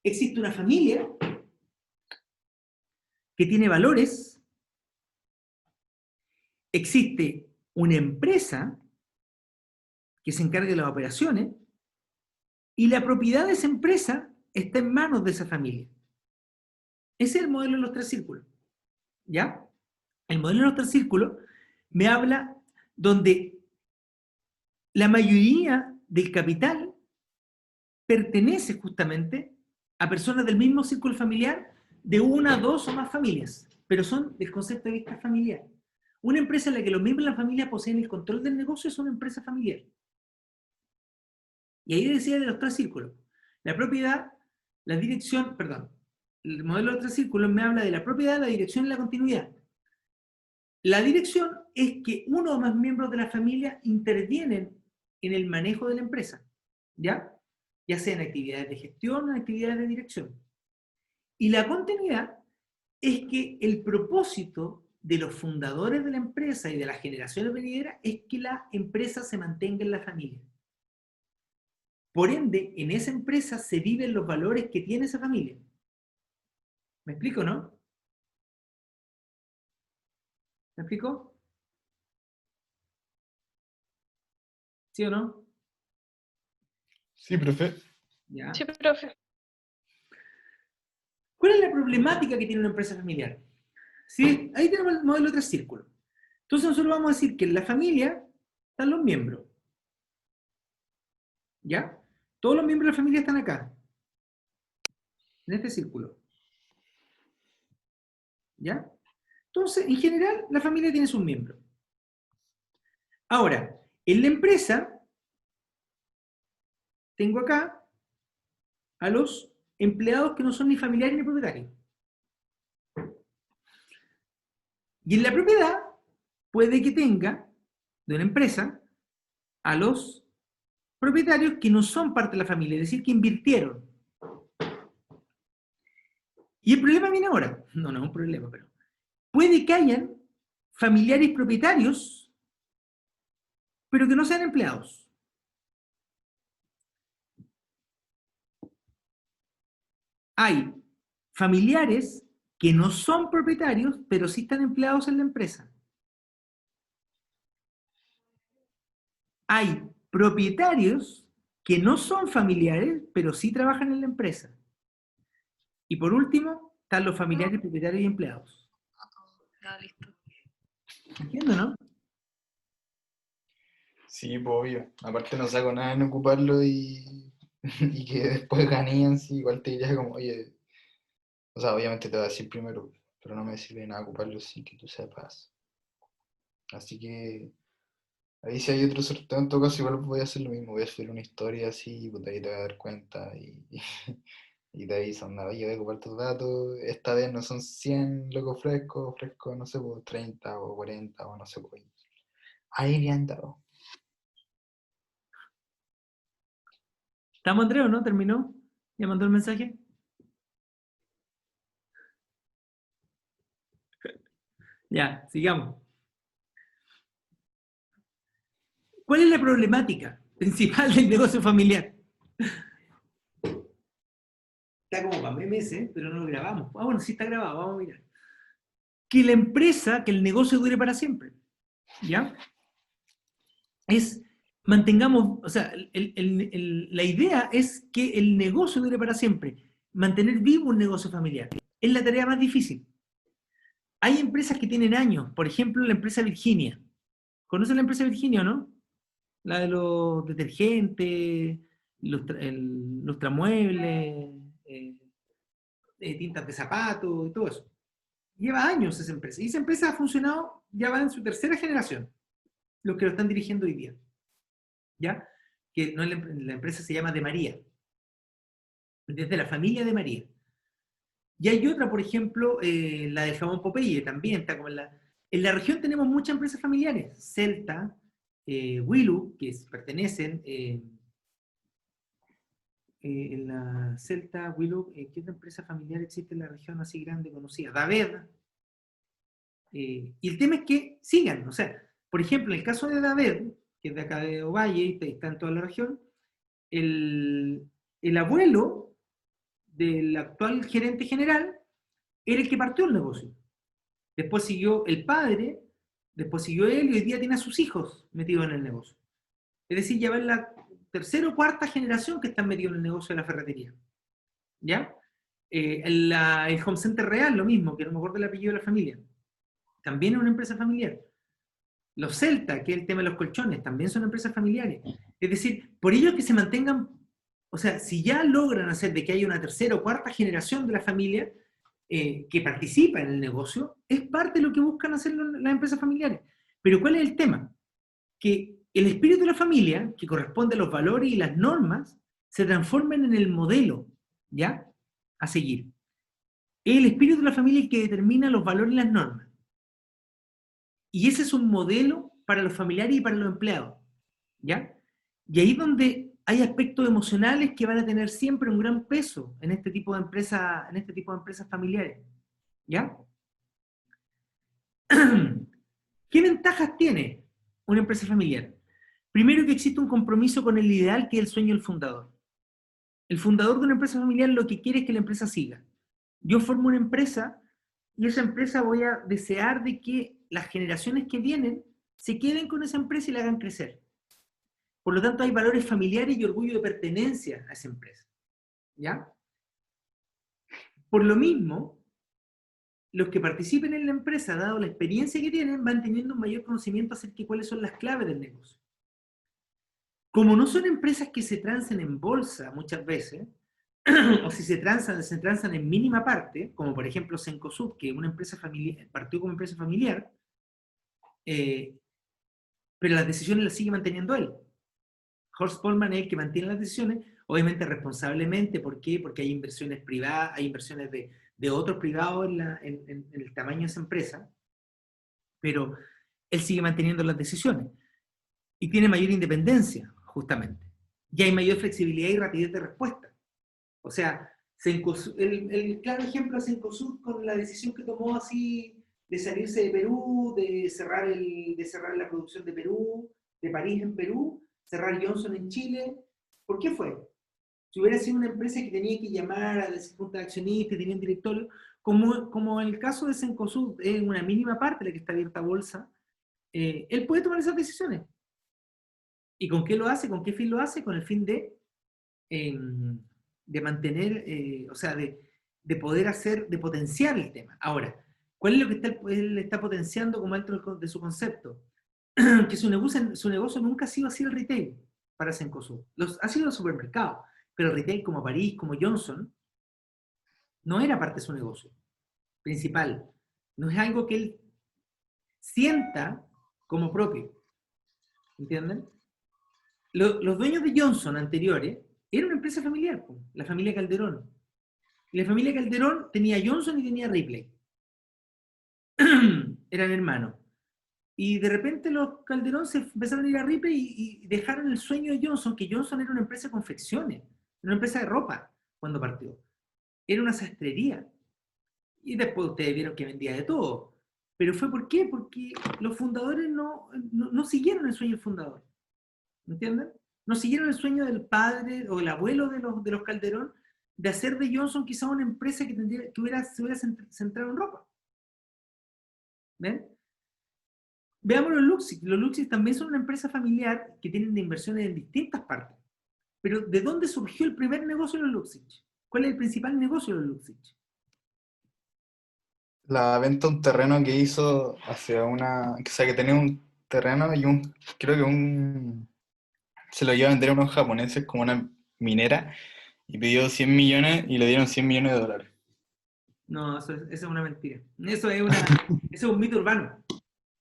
existe una familia que tiene valores, existe una empresa que se encarga de las operaciones, y la propiedad de esa empresa está en manos de esa familia. Ese es el modelo de los 3 círculos. ¿Ya? El modelo de los 3 círculos me habla donde la mayoría del capital pertenece justamente a personas del mismo círculo familiar, de 1, 2 o más familias, pero son del concepto de vista familiar. Una empresa en la que los miembros de la familia poseen el control del negocio es una empresa familiar. Y ahí decía de los 3 círculos. La propiedad, la dirección, perdón, el modelo de los 3 círculos me habla de la propiedad, la dirección y la continuidad. La dirección es que uno o más miembros de la familia intervienen en el manejo de la empresa, ¿ya? Ya sea en actividades de gestión o en actividades de dirección. Y la continuidad es que el propósito de los fundadores de la empresa y de las generaciones venideras es que la empresa se mantenga en la familia. Por ende, en esa empresa se viven los valores que tiene esa familia. ¿Me explico, no? ¿Me explico? ¿Sí o no? Sí, profe. ¿Ya? Sí, profe. ¿Cuál es la problemática que tiene una empresa familiar? ¿Sí? Ahí tenemos el modelo de 3 círculos. Entonces nosotros vamos a decir que en la familia están los miembros. ¿Ya? Todos los miembros de la familia están acá. En este círculo. ¿Ya? Entonces, en general, la familia tiene sus miembros. Ahora, en la empresa, tengo acá a los empleados que no son ni familiares ni propietarios. Y en la propiedad, puede que tenga, de una empresa, a los propietarios que no son parte de la familia, es decir, que invirtieron. Y el problema viene ahora. No, no es un problema, pero puede que hayan familiares propietarios, pero que no sean empleados. Hay familiares que no son propietarios, pero sí están empleados en la empresa. Hay propietarios que no son familiares, pero sí trabajan en la empresa. Y por último, están los familiares, propietarios y empleados. Ya, listo. ¿Entiendo, no? Sí, pues obvio. Aparte no saco nada en ocuparlo y, y que después ganen, sí, igual te diría como, oye, o sea, obviamente te voy a decir primero, pero no me sirve nada ocuparlo sin que tú sepas. Así que ahí si hay otro sorteo, en todo caso igual voy a hacer lo mismo, voy a hacer una historia así, pues de ahí te vas a dar cuenta y de ahí son nada, yo voy a ocupar tus datos, esta vez no son 100 locos frescos, no sé, pues 30 o 40 o no sé, pues. Ahí le han dado. ¿Estamos, Andrés, no? ¿Terminó? ¿Ya mandó el mensaje? Ya, sigamos. ¿Cuál es la problemática principal del negocio familiar? Está como para memes, pero no lo grabamos. Ah, bueno, sí está grabado, vamos a mirar. Que la empresa, que el negocio dure para siempre. ¿Ya? Es, mantengamos, o sea, la idea es que el negocio dure para siempre. Mantener vivo un negocio familiar. Es la tarea más difícil. Hay empresas que tienen años. Por ejemplo, la empresa Virginia. ¿Conocen la empresa Virginia o no? La de los detergentes, los tramuebles, tintas de zapatos y todo eso. Lleva años esa empresa. Y esa empresa ha funcionado, ya va en su 3ª generación, los que lo están dirigiendo hoy día. ¿Ya? Que no es la empresa se llama De María. Desde la familia De María. Y hay otra, por ejemplo, la del jamón Popeye, también está como en la región tenemos muchas empresas familiares. Celta, Willow, que pertenecen en la Celta, Willow, ¿qué otra empresa familiar existe en la región así grande, conocida? Daved. Y el tema es que sigan, o sea, por ejemplo, en el caso de Daved, que es de acá de Ovalle y está en toda la región, el abuelo del actual gerente general era el que partió el negocio. Después siguió el padre, después siguió él y hoy día tiene a sus hijos metidos en el negocio. Es decir, ya va en la tercera o cuarta generación que están metidos en el negocio de la ferretería. ¿Ya? El Home Center Real, lo mismo, que no me acuerdo el apellido de la familia. También es una empresa familiar. Los Celta, que es el tema de los colchones, también son empresas familiares. Es decir, por ello que se mantengan, o sea, si ya logran hacer de que haya una tercera o cuarta generación de la familia que participa en el negocio, es parte de lo que buscan hacer las empresas familiares. Pero ¿cuál es el tema? Que el espíritu de la familia, que corresponde a los valores y las normas, se transformen en el modelo, ¿ya? A seguir. Es el espíritu de la familia el que determina los valores y las normas. Y ese es un modelo para los familiares y para los empleados, ¿ya? Y ahí es donde hay aspectos emocionales que van a tener siempre un gran peso en este tipo de empresas, familiares, ¿ya? ¿Qué ventajas tiene una empresa familiar? Primero, que existe un compromiso con el ideal, que es el sueño del fundador. El fundador de una empresa familiar lo que quiere es que la empresa siga. Yo formo una empresa y esa empresa voy a desear de que las generaciones que vienen se queden con esa empresa y la hagan crecer. Por lo tanto, hay valores familiares y orgullo de pertenencia a esa empresa, ¿ya? Por lo mismo, los que participen en la empresa, dado la experiencia que tienen, van teniendo un mayor conocimiento acerca de cuáles son las claves del negocio. Como no son empresas que se transan en bolsa muchas veces, o si se transan en mínima parte, como por ejemplo Cencosud, que una empresa familiar, partió como empresa familiar, pero las decisiones las sigue manteniendo él. Horst Polman es el que mantiene las decisiones, obviamente responsablemente. ¿Por qué? Porque hay inversiones privadas, hay inversiones de otros privados en el tamaño de esa empresa, pero él sigue manteniendo las decisiones. Y tiene mayor independencia, justamente. Y hay mayor flexibilidad y rapidez de respuesta. O sea, el claro ejemplo es Cencosud con la decisión que tomó así de salirse de Perú, de cerrar la producción de Perú, de París en Perú, cerrar Johnson en Chile. ¿Por qué fue? Si hubiera sido una empresa que tenía que llamar a la junta de accionistas, tenía un directorio, como en el caso de Cencosud, es una mínima parte la que está abierta a bolsa, él puede tomar esas decisiones. ¿Y con qué lo hace? ¿Con qué fin lo hace? Con el fin de mantener, o sea, de poder de potenciar el tema. Ahora, ¿cuál es lo que él está potenciando como dentro de su concepto? Que su negocio nunca ha sido así el retail para Cencosud. Ha sido el supermercado, pero el retail como París, como Johnson, no era parte de su negocio principal. No es algo que él sienta como propio. ¿Entienden? Los dueños de Johnson anteriores era una empresa familiar, la familia Calderón. Y la familia Calderón tenía Johnson y tenía Ripley. Eran hermanos. Y de repente los Calderón se empezaron a ir a Ripley y dejaron el sueño de Johnson, que Johnson era una empresa de confecciones, una empresa de ropa cuando partió. Era una sastrería. Y después ustedes vieron que vendía de todo. ¿Pero fue por qué? Porque los fundadores no siguieron el sueño del fundador. ¿Entienden? No siguieron el sueño del padre o el abuelo de los Calderón de hacer de Johnson quizá una empresa que se hubiera centrado en ropa. ¿Ven? Veamos los Luxich. Los Luxich también son una empresa familiar que tienen de inversiones en distintas partes. Pero ¿de dónde surgió el primer negocio de los Luxich? ¿Cuál es el principal negocio de los Luxich? La venta de un terreno que hizo hacia una... O sea, que tenía un terreno y creo que se lo iba a vender a unos japoneses como una minera y pidió 100 millones y le dieron 100 millones de dólares. No, eso es una mentira. Eso es un mito urbano.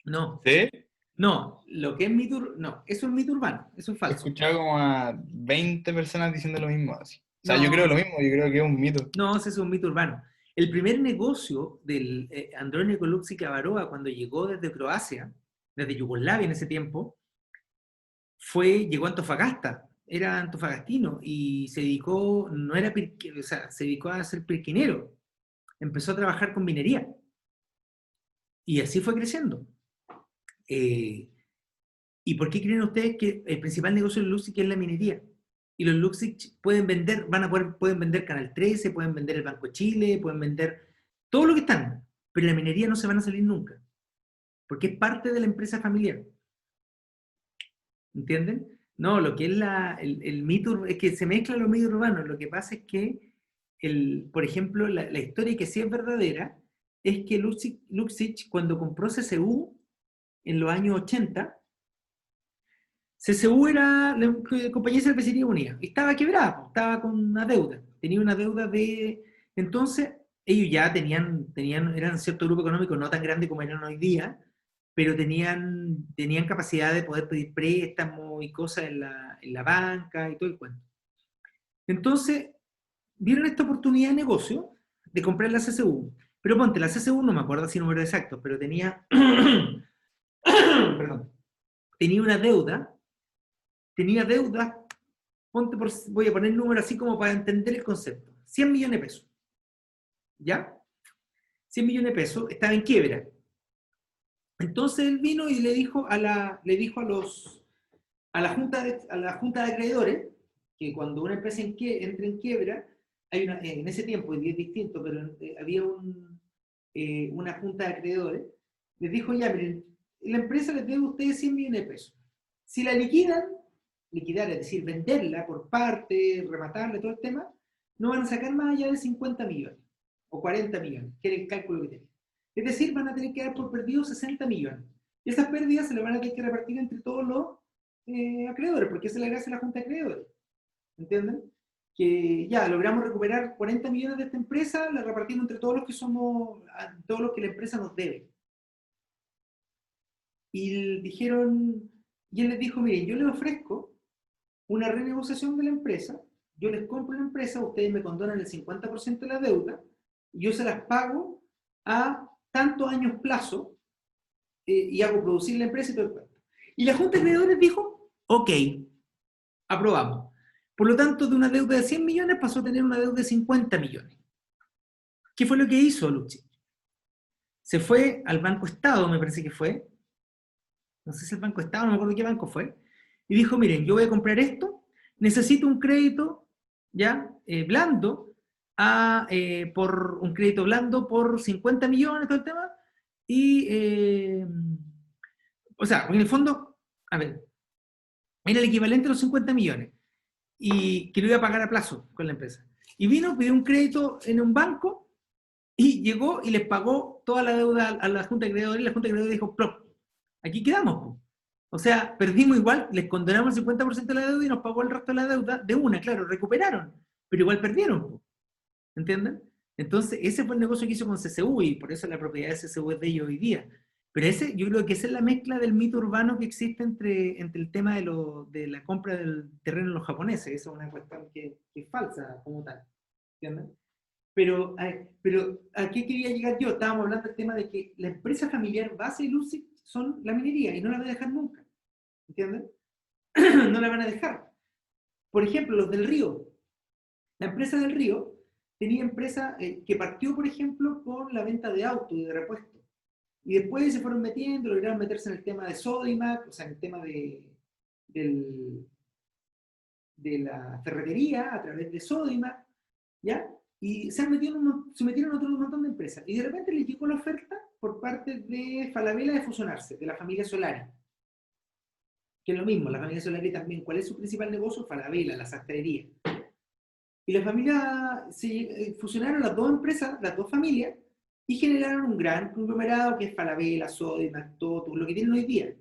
No. ¿Sí? No, lo que es mito, no, eso es mito urbano, eso es He falso. escuchado como a 20 personas diciendo lo mismo así. O sea, No, yo creo lo mismo, yo creo que es un mito. no, ese es un mito urbano. El primer negocio del Andrónico Luksic Avaroa cuando llegó desde Croacia, desde Yugoslavia en ese tiempo, llegó a Antofagasta, era antofagastino y se dedicó, se dedicó a ser pirquinero. Empezó a trabajar con minería. Y así fue creciendo. ¿Y por qué creen ustedes que el principal negocio de Luksic es la minería? y los Luxich pueden vender, pueden vender Canal 13, pueden vender el Banco de Chile, pueden vender todo lo que están, pero en la minería no se van a salir nunca, porque es parte de la empresa familiar. ¿Entienden? No, lo que es el mito, es que se mezclan los mitos urbanos. Lo que pasa es que, por ejemplo, la historia que sí es verdadera, es que Luxich, cuando compró CCU en los años 80, CCU era la compañía de cervecería unida, y estaba quebrada, estaba con una deuda, tenía una deuda de... Entonces, ellos ya eran cierto grupo económico no tan grande como eran hoy día, pero tenían capacidad de poder pedir préstamos y cosas en la banca y todo el cuento. Entonces, vieron esta oportunidad de negocio de comprar la CCU. Pero ponte, la CCU, no me acuerdo si número exacto, pero tenía... perdón, tenía una deuda, voy a poner el número así como para entender el concepto, 100 millones de pesos. ¿Ya? 100 millones de pesos, estaba en quiebra. Entonces él vino y le dijo a la junta de acreedores que cuando una empresa entra en quiebra, en ese tiempo, y es distinto, pero había una junta de acreedores, les dijo, ya, miren, la empresa les debe a ustedes 100 millones de pesos. Si la liquidar, es decir, venderla por parte, rematarla, todo el tema, no van a sacar más allá de 50 millones, o 40 millones, que era el cálculo que tenían. Es decir, van a tener que dar por perdidos 60 millones. Y esas pérdidas se las van a tener que repartir entre todos los acreedores, porque esa es la gracia de la junta de acreedores. ¿Entienden? Que ya logramos recuperar 40 millones de esta empresa, la repartimos entre todos los que la empresa nos debe. Y él les dijo, miren, yo les ofrezco una renegociación de la empresa, yo les compro la empresa, ustedes me condonan el 50% de la deuda, y yo se las pago a tantos años plazo, y hago producir la empresa y todo el cuento. Y la junta de acreedores dijo, ok, aprobamos. Por lo tanto, de una deuda de 100 millones pasó a tener una deuda de 50 millones. ¿Qué fue lo que hizo Luxich? Se fue al Banco Estado, me parece que fue, no sé si el Banco Estado, no me acuerdo qué banco fue, y dijo, miren, yo voy a comprar esto, necesito un crédito, ¿ya? Blando, por un crédito blando por 50 millones, todo el tema, y, o sea, en el fondo, a ver, era el equivalente a los 50 millones, y que lo iba a pagar a plazo con la empresa. Y vino, pidió un crédito en un banco, y llegó y les pagó toda la deuda a la Junta de Acreedores, y la Junta de Acreedores dijo, plop, aquí quedamos, po. O sea, perdimos igual, les condenamos el 50% de la deuda y nos pagó el resto de la deuda de una, claro, recuperaron, pero igual perdieron, po. ¿Entienden? Entonces, ese fue el negocio que hizo con CCU, y por eso la propiedad de CCU es de ellos hoy día. Pero yo creo que esa es la mezcla del mito urbano que existe entre el tema de la compra del terreno en los japoneses. Esa es una cuestión que es falsa como tal. ¿Entienden? Pero ¿a qué quería llegar yo? Estábamos hablando del tema de que la empresa familiar base de Luxich son la minería, y no la van a dejar nunca. ¿Entienden? No la van a dejar. Por ejemplo, los del Río. La empresa del Río tenía empresa que partió, por ejemplo, con la venta de autos y de repuestos. Y después se fueron metiendo, lograron meterse en el tema de Sodimac, o sea, en el tema de la ferretería a través de Sodimac, ¿ya? Y se metieron en otro montón de empresas. Y de repente les llegó la oferta por parte de Falabella de fusionarse, de la familia Solari. Que es lo mismo, la familia Solari también. ¿Cuál es su principal negocio? Falabella, la sastrería. Y la familia, fusionaron las dos empresas, las dos familias, y generaron un gran conglomerado que es Falabella, Sodimac, todo lo que tienen hoy día.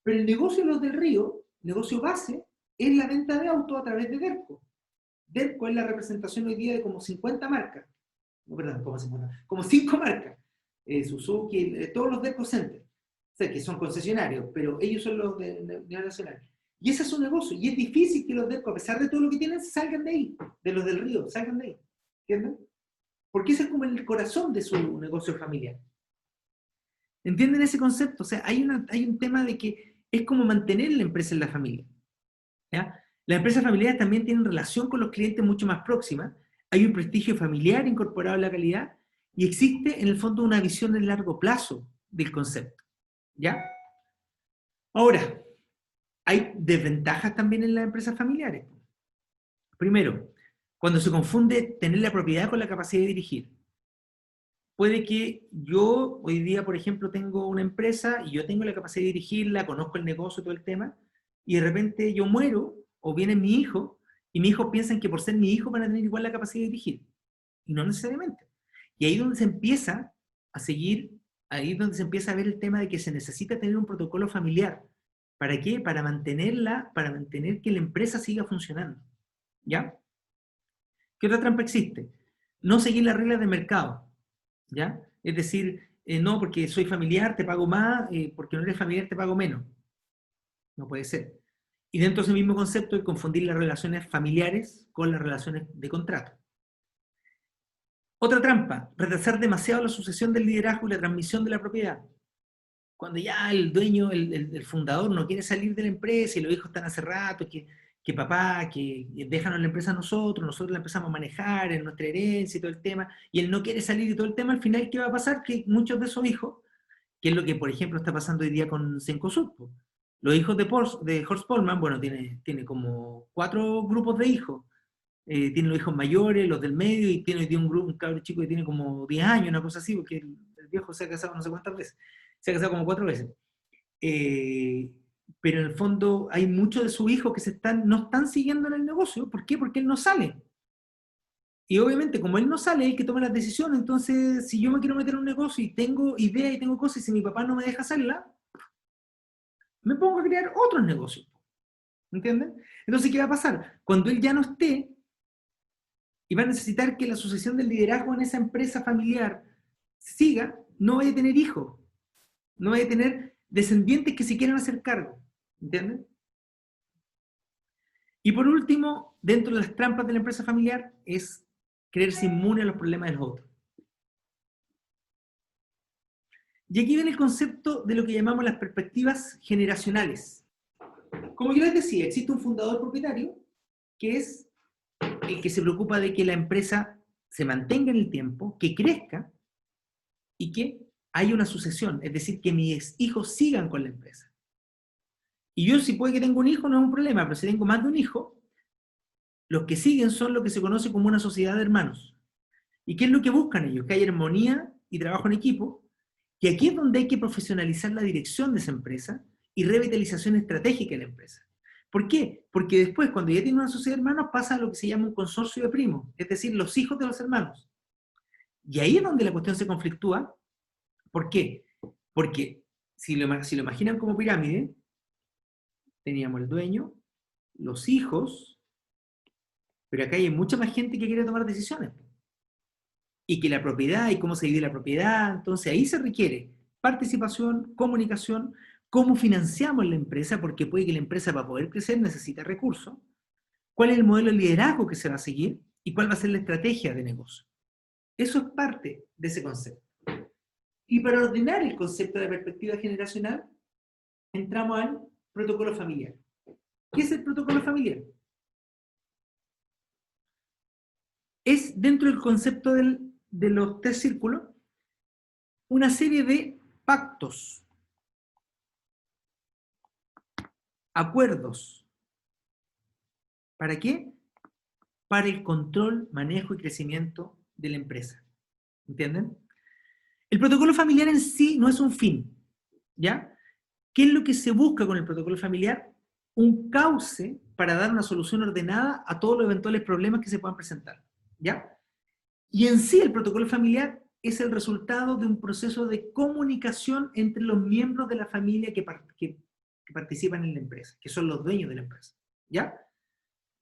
Pero el negocio de los del Río, negocio base, es la venta de autos a través de Derco. Derco es la representación hoy día de como 50 marcas. No, perdón, como 5 marcas. Suzuki, todos los Derco Center. O sea, que son concesionarios, pero ellos son los de nivel nacional. Y ese es su negocio. Y es difícil que los Derco, a pesar de todo lo que tienen, salgan de ahí. De los del Río, salgan de ahí. ¿Entienden? Porque ese es como el corazón de su negocio familiar. ¿Entienden ese concepto? O sea, hay un tema de que es como mantener la empresa en la familia. ¿Ya? Las empresas familiares también tienen relación con los clientes mucho más próxima, hay un prestigio familiar incorporado en la calidad, y existe en el fondo una visión de largo plazo del concepto. ¿Ya? Ahora, hay desventajas también en las empresas familiares. Primero, cuando se confunde tener la propiedad con la capacidad de dirigir. Puede que yo hoy día, por ejemplo, tengo una empresa y yo tengo la capacidad de dirigirla, conozco el negocio, todo el tema, y de repente yo muero, o viene mi hijo, y mis hijos piensan que por ser mi hijo van a tener igual la capacidad de dirigir. Y no necesariamente. Y ahí es donde se empieza a seguir, ahí es donde se empieza a ver el tema de que se necesita tener un protocolo familiar. ¿Para qué? Para mantener que la empresa siga funcionando. ¿Ya? ¿Qué otra trampa existe? No seguir las reglas de mercado. ¿Ya? Es decir, no, porque soy familiar te pago más, porque no eres familiar te pago menos. No puede ser. Y dentro de ese mismo concepto hay confundir las relaciones familiares con las relaciones de contrato. Otra trampa, retrasar demasiado la sucesión del liderazgo y la transmisión de la propiedad. Cuando ya el dueño, el fundador no quiere salir de la empresa y los hijos están hace rato, que papá, que déjanos la empresa a nosotros la empezamos a manejar en nuestra herencia y todo el tema, y él no quiere salir y todo el tema, al final, ¿qué va a pasar? Que muchos de esos hijos, que es lo que, por ejemplo, está pasando hoy día con Cencosud, los hijos de Horst Polman, bueno, tiene como 4 grupos de hijos. Tiene los hijos mayores, los del medio, y tiene hoy día un cabrón chico que tiene como 10 años, una cosa así, porque el viejo se ha casado no sé cuántas veces. Se ha casado como 4 veces. Pero en el fondo hay muchos de sus hijos que no están siguiendo en el negocio. ¿Por qué? Porque él no sale. Y obviamente, como él no sale, él que toma las decisiones. Entonces, si yo me quiero meter en un negocio y tengo ideas y tengo cosas, y si mi papá no me deja hacerla, me pongo a crear otros negocios. ¿Entienden? Entonces, ¿qué va a pasar? Cuando él ya no esté, y va a necesitar que la sucesión del liderazgo en esa empresa familiar siga, no vaya a tener hijos, no vaya a tener descendientes que se quieran hacer cargo. ¿Entienden? Y por último, dentro de las trampas de la empresa familiar, es creerse inmune a los problemas de los otros. Y aquí viene el concepto de lo que llamamos las perspectivas generacionales. Como yo les decía, existe un fundador propietario que es el que se preocupa de que la empresa se mantenga en el tiempo, que crezca y que haya una sucesión, es decir, que mis hijos sigan con la empresa. Y yo, si puede que tenga un hijo, no es un problema, pero si tengo más de un hijo, los que siguen son lo que se conoce como una sociedad de hermanos. ¿Y qué es lo que buscan ellos? Que haya armonía y trabajo en equipo, y aquí es donde hay que profesionalizar la dirección de esa empresa y revitalización estratégica de la empresa. ¿Por qué? Porque después, cuando ya tiene una sociedad de hermanos, pasa a lo que se llama un consorcio de primos, es decir, los hijos de los hermanos. Y ahí es donde la cuestión se conflictúa. ¿Por qué? Porque si lo imaginan como pirámide, teníamos el dueño, los hijos, pero acá hay mucha más gente que quiere tomar decisiones. Y que la propiedad y cómo se divide la propiedad, entonces ahí se requiere participación, comunicación, cómo financiamos la empresa, porque puede que la empresa para poder crecer necesita recursos, cuál es el modelo de liderazgo que se va a seguir y cuál va a ser la estrategia de negocio. Eso es parte de ese concepto. Y para ordenar el concepto de perspectiva generacional, entramos al protocolo familiar. ¿Qué es el protocolo familiar? Es, dentro del concepto de los 3 círculos, una serie de pactos, acuerdos. ¿Para qué? Para el control, manejo y crecimiento de la empresa. ¿Entienden? El protocolo familiar en sí no es un fin, ¿ya? ¿Qué es lo que se busca con el protocolo familiar? Un cauce para dar una solución ordenada a todos los eventuales problemas que se puedan presentar, ¿ya? Y en sí el protocolo familiar es el resultado de un proceso de comunicación entre los miembros de la familia que participan en la empresa, que son los dueños de la empresa, ¿ya?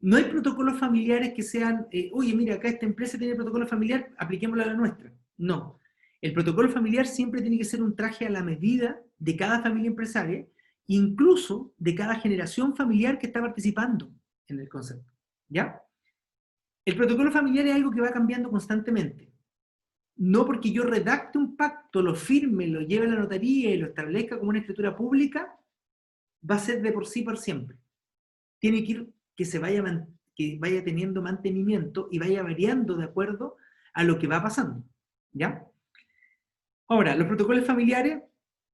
No hay protocolos familiares que sean, oye, mira, acá esta empresa tiene protocolo familiar, apliquémoslo a la nuestra. No. El protocolo familiar siempre tiene que ser un traje a la medida de cada familia empresaria, incluso de cada generación familiar que está participando en el concepto, ¿ya? El protocolo familiar es algo que va cambiando constantemente. No porque yo redacte un pacto, lo firme, lo lleve a la notaría y lo establezca como una escritura pública, va a ser de por sí por siempre. Tiene que ir que vaya teniendo mantenimiento y vaya variando de acuerdo a lo que va pasando, ¿ya? Ahora, los protocolos familiares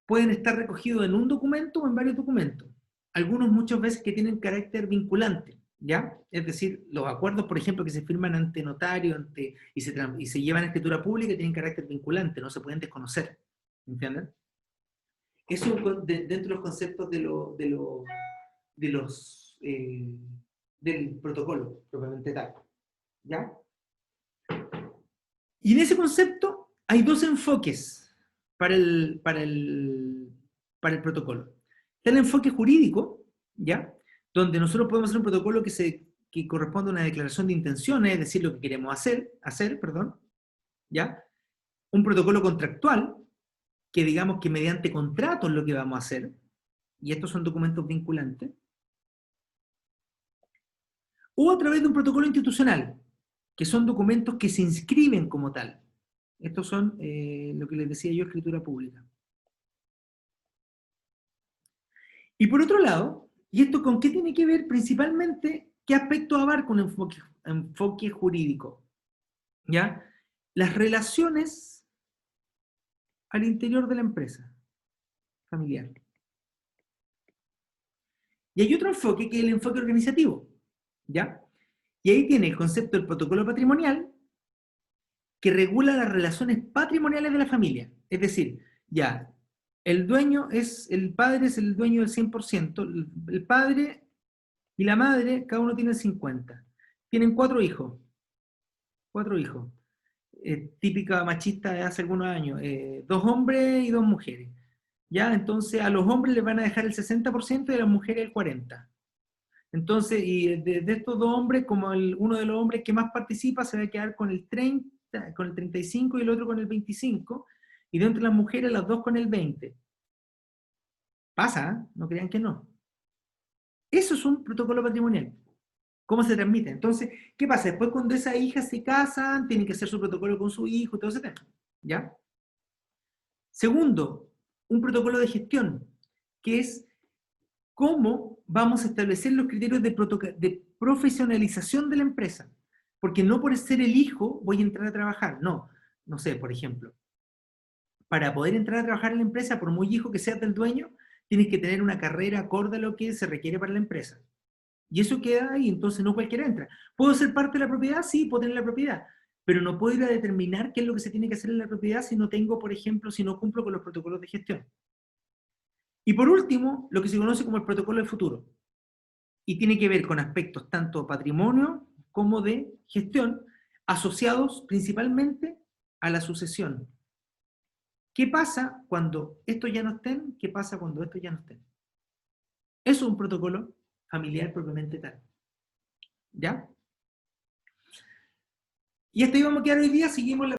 pueden estar recogidos en un documento o en varios documentos. Algunos muchas veces que tienen carácter vinculante. ¿ya? Es decir, los acuerdos, por ejemplo, que se firman ante notario y se llevan a escritura pública tienen carácter vinculante, no se pueden desconocer, ¿entienden? Eso dentro de los conceptos del protocolo, propiamente tal, ¿ya? Y en ese concepto hay dos enfoques para el protocolo. Está el enfoque jurídico, ¿ya? Donde nosotros podemos hacer un protocolo que corresponde a una declaración de intenciones, es decir, lo que queremos hacer, ¿ya? Un protocolo contractual, que digamos que mediante contratos es lo que vamos a hacer, y estos son documentos vinculantes, o a través de un protocolo institucional, que son documentos que se inscriben como tal. Estos son lo que les decía yo, escritura pública. Y por otro lado, ¿y esto con qué tiene que ver? Principalmente, ¿qué aspecto abarca un enfoque jurídico? ¿Ya? Las relaciones al interior de la empresa familiar. Y hay otro enfoque que es el enfoque organizativo, ¿ya? Y ahí tiene el concepto del protocolo patrimonial, que regula las relaciones patrimoniales de la familia. Es decir, ya, el padre es el dueño del 100%, el padre y la madre, cada uno tiene el 50%. Tienen 4 hijos. 4 hijos. Típica machista de hace algunos años. 2 hombres y 2 mujeres. ¿Ya? Entonces a los hombres les van a dejar el 60% y a las mujeres el 40%. Entonces, y de estos 2 hombres, como uno de los hombres que más participa se va a quedar con el 35% y el otro con el 25%, y dentro de las mujeres las 2 con el 20%. Pasa, ¿eh? No crean que no. Eso es un protocolo patrimonial. ¿Cómo se transmite? Entonces, ¿qué pasa? Después cuando esas hijas se casan, tienen que hacer su protocolo con su hijo, todo ese tema. ¿Ya? Segundo, un protocolo de gestión, que es cómo vamos a establecer los criterios de profesionalización de la empresa. Porque no por ser el hijo voy a entrar a trabajar. No sé, por ejemplo. Para poder entrar a trabajar en la empresa, por muy hijo que seas del dueño, tienes que tener una carrera acorde a lo que se requiere para la empresa. Y eso queda ahí, entonces no cualquiera entra. ¿Puedo ser parte de la propiedad? Sí, puedo tener la propiedad. Pero no puedo ir a determinar qué es lo que se tiene que hacer en la propiedad si no tengo, por ejemplo, si no cumplo con los protocolos de gestión. Y por último, lo que se conoce como el protocolo del futuro. Y tiene que ver con aspectos tanto patrimonio como de gestión, asociados principalmente a la sucesión. ¿Qué pasa cuando estos ya no estén? ¿Qué pasa cuando estos ya no estén? Eso es un protocolo familiar propiamente tal. ¿Ya? Y hasta ahí vamos a quedar hoy día, seguimos la